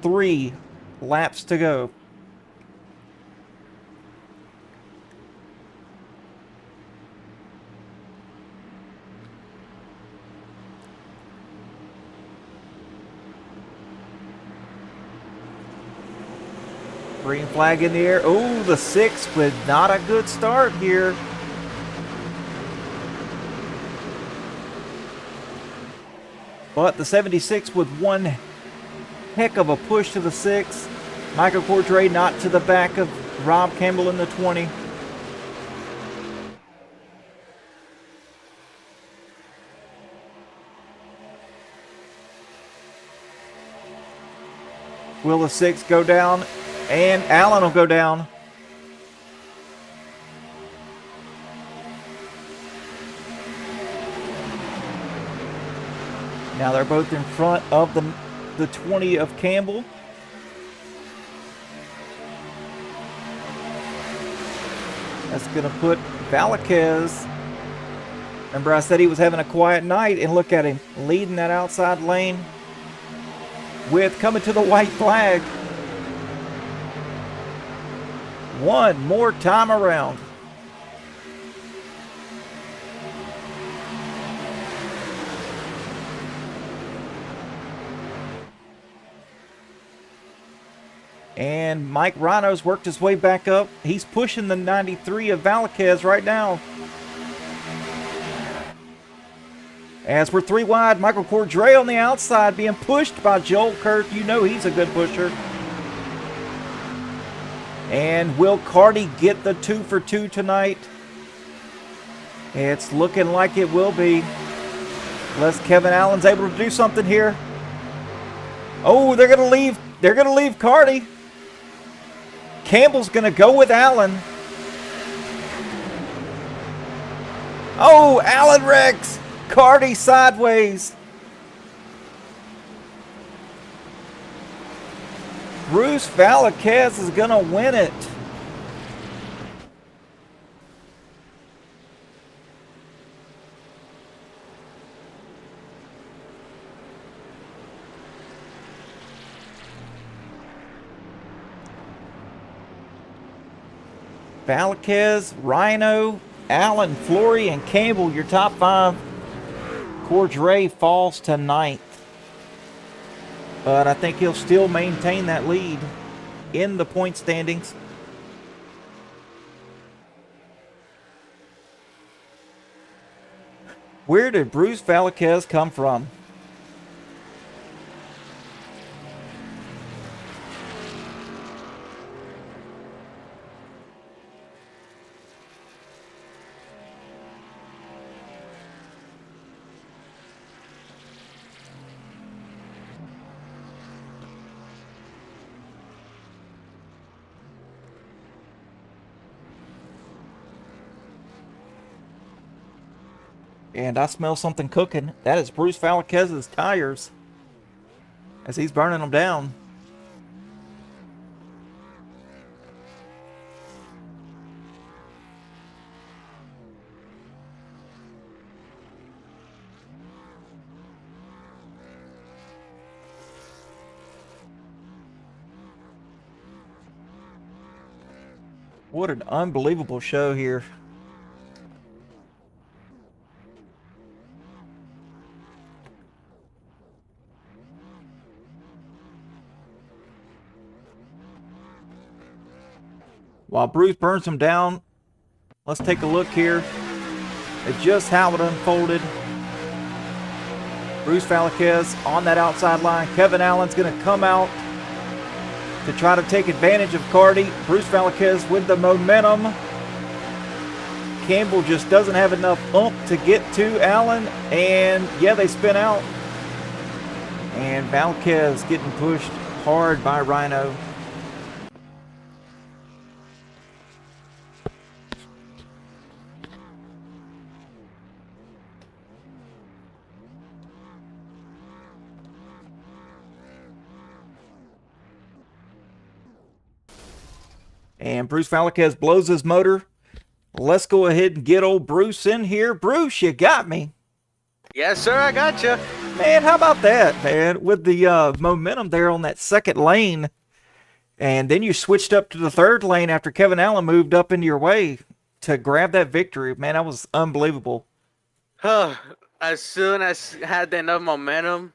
3 laps to go. Green flag in the air. Oh, the 6 with not a good start here. But the 76 with one heck of a push to the 6. Michael Cordray not to the back of Rob Campbell in the 20. Will the 6 go down? And Allen will go down. Now they're both in front of the 20 of Campbell. That's going to put Valquez. Remember I said he was having a quiet night, and look at him leading that outside lane with coming to the white flag. One more time around. And Mike Rhino's worked his way back up. He's pushing the 93 of Valquez right now. As we're 3 wide, Michael Cordray on the outside being pushed by Joel Kirk. You know he's a good pusher. And will Carty get the 2 for 2 tonight? It's looking like it will be. Unless Kevin Allen's able to do something here. Oh, they're gonna leave. They're gonna leave Carty. Campbell's gonna go with Allen. Oh, Allen wrecks. Carty sideways. Bruce Valquez is gonna win it. Valquez, Rhino, Allen, Flory, and Campbell, your top 5. Cordray falls to 9th. But I think he'll still maintain that lead in the point standings. Where did Bruce Valquez come from? And I smell something cooking. That is Bruce Valquez's tires as he's burning them down. What an unbelievable show here. While Bruce burns them down, let's take a look here at just how it unfolded. Bruce Valquez on that outside line. Kevin Allen's going to come out to try to take advantage of Carty. Bruce Valquez with the momentum. Campbell just doesn't have enough oomph to get to Allen. And yeah, they spin out. And Valquez getting pushed hard by Rhino. And Bruce Valquez blows his motor. Let's go ahead and get old Bruce in here. Bruce, you got me. Yes, sir, I got you. Man, how about that, man? With the momentum there on that second lane. And then you switched up to the third lane after Kevin Allen moved up into your way to grab that victory. Man, that was unbelievable. As soon as I had enough momentum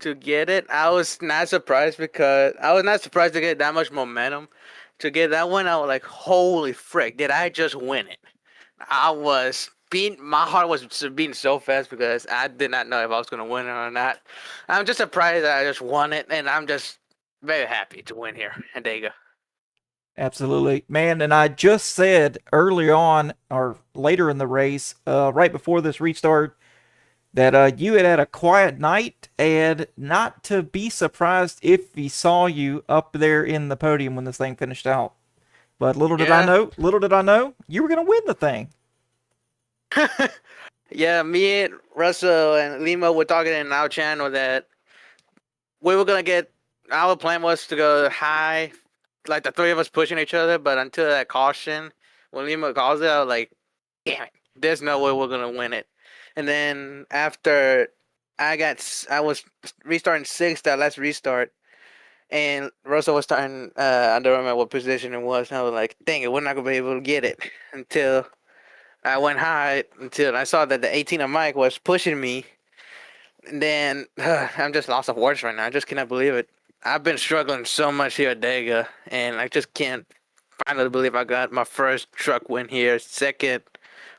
to get it, I was not surprised because I was not surprised to get that much momentum. To get that one, I was like, holy frick, did I just win it? My heart was beating so fast because I did not know if I was going to win it or not. I'm just surprised that I just won it, and I'm just very happy to win here at Daytona. Absolutely. Man, and I just said early on, or later in the race, right before this restart, that you had a quiet night, and not to be surprised if he saw you up there in the podium when this thing finished out. But little did I know, you were going to win the thing. Yeah, me and Russell and Lima were talking in our channel that we were going to get, our plan was to go high, like the three of us pushing each other, but until that caution, when Lima calls it, I was like, damn it, there's no way we're going to win it. And then after I was restarting 6th, that last restart, and Russell was starting, I don't remember what position it was, and I was like, dang it, we're not going to be able to get it until I went high, until I saw that the 18 of Mike was pushing me. And then I'm just lost of words right now. I just cannot believe it. I've been struggling so much here at Dega, and I just can't finally believe I got my first truck win here, second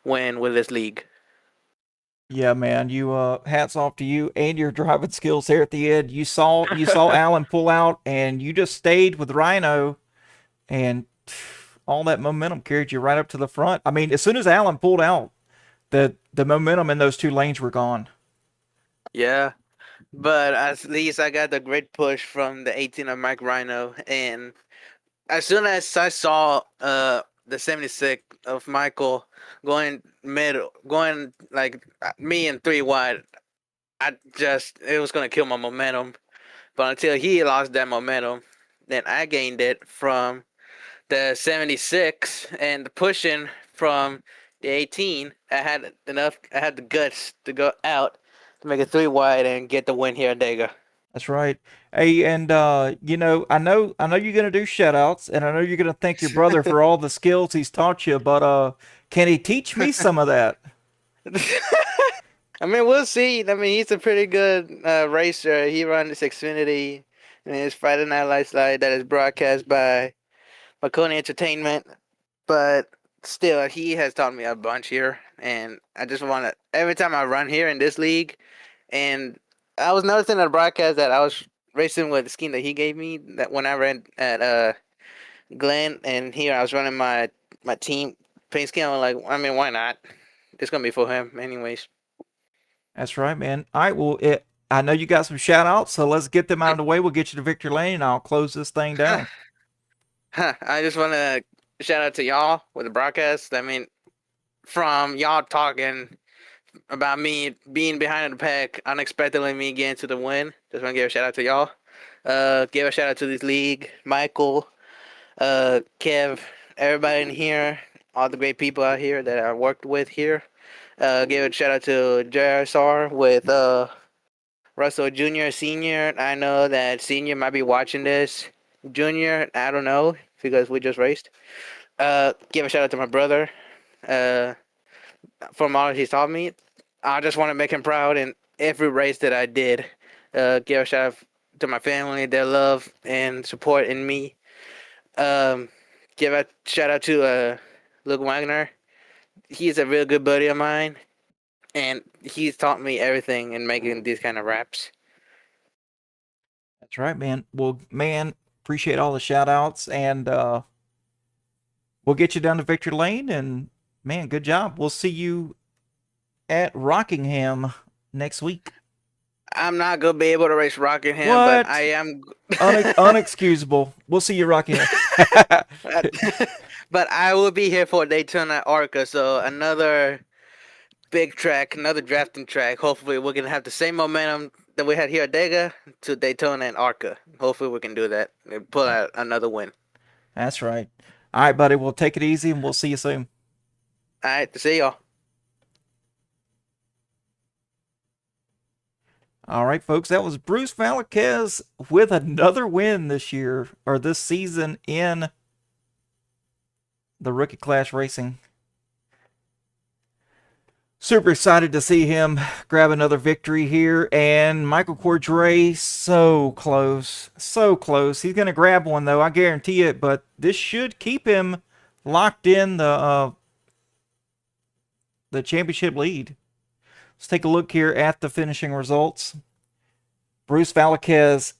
win with this league. Yeah, man, you hats off to you and your driving skills there at the end. You saw Allen pull out, and you just stayed with Rhino, and all that momentum carried you right up to the front. I mean, as soon as Allen pulled out, the momentum in those two lanes were gone. Yeah, but at least I got the great push from the 18 of Mike Rhino, and as soon as I saw the 76 of Michael going like me and 3 wide, I just it was gonna kill my momentum. But until he lost that momentum, then I gained it from the 76 and the pushing from the 18. I had the guts to go out to make it 3 wide and get the win here at Dega. That's right. Hey, and I know you're gonna do shoutouts, and I know you're gonna thank your brother for all the skills he's taught you, but can he teach me some of that? I mean, we'll see. I mean, he's a pretty good racer. He runs this Xfinity and his Friday Night Lights Live that is broadcast by Marconi Entertainment. But still, he has taught me a bunch here, and I just want to every time I run here in this league, and I was noticing at the broadcast that I was racing with the scheme that he gave me that when I ran at Glenn, and here I was running my team paint scheme. I'm like, I mean, why not? It's gonna be for him, anyways. That's right, man. All right, well, I know you got some shout outs, so let's get them out of the way. We'll get you to Victor Lane, and I'll close this thing down. I just want to shout out to y'all with the broadcast. I mean, from y'all talking about me being behind the pack, unexpectedly me getting to the win. Just want to give a shout out to y'all. Give a shout out to this league, Michael, Kev, everybody in here, all the great people out here that I worked with here. Give a shout out to JSR with Russell Jr., Senior. I know that Senior might be watching this. Junior, I don't know because we just raced. Give a shout out to my brother. From all he's taught me, I just want to make him proud in every race that I did. Give a shout out to my family, their love and support in me. Give a shout out to Luke Wagner. He's a real good buddy of mine, and he's taught me everything in making these kind of raps. That's right, man. Well, man, appreciate all the shout outs, and we'll get you down to Victor Lane, and man, good job. We'll see you at Rockingham next week. I'm not gonna be able to race Rockingham, What? but I am. Unexcusable. We'll see you at Rockingham. But I will be here for Daytona Arca, so another big track, another drafting track. Hopefully, we're gonna have the same momentum that we had here at Dega to Daytona and Arca. Hopefully, we can do that and pull out another win. That's right. All right, buddy. We'll take it easy, and we'll see you soon. All right, see y'all. All right, folks. That was Bruce Valquez with another win this year or this season in the Rookie Class Racing. Super excited to see him grab another victory here. And Michael Cordray, so close. So close. He's going to grab one, though. I guarantee it. But this should keep him locked in the championship lead. Let's take a look here at the finishing results. Bruce Valquez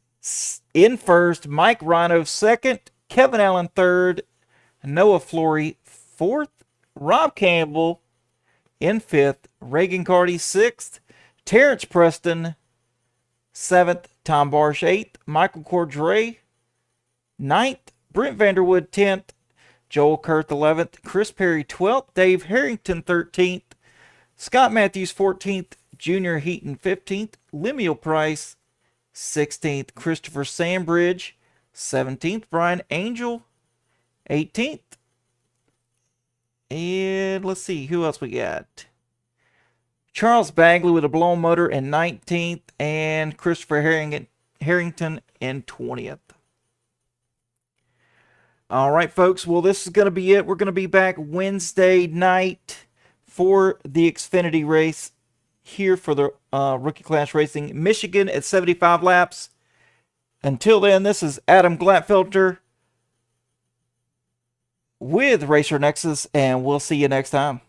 in first. Mike Rhino second. Kevin Allen third. Noah Flory fourth. Rob Campbell in fifth. Reagan Carty sixth. Terrence Preston seventh. Tom Barsh eighth. Michael Cordray ninth. Brent Vanderwood 10th. Joel Kurth 11th. Chris Perry 12th. Dave Harrington 13th. Scott Matthews 14th. Junior Heaton 15th. Lemuel Price 16th. Christopher Sandbridge 17th. Brian Angel 18th. And let's see who else we got. Charles Bagley with a blown motor in 19th. And Christopher Harrington in 20th. All right, folks. Well, this is going to be it. We're going to be back Wednesday night for the Xfinity race here for the Rookie Class Racing Michigan at 75 laps. Until then, this is Adam Glatfelter with Racer Nexus, and we'll see you next time.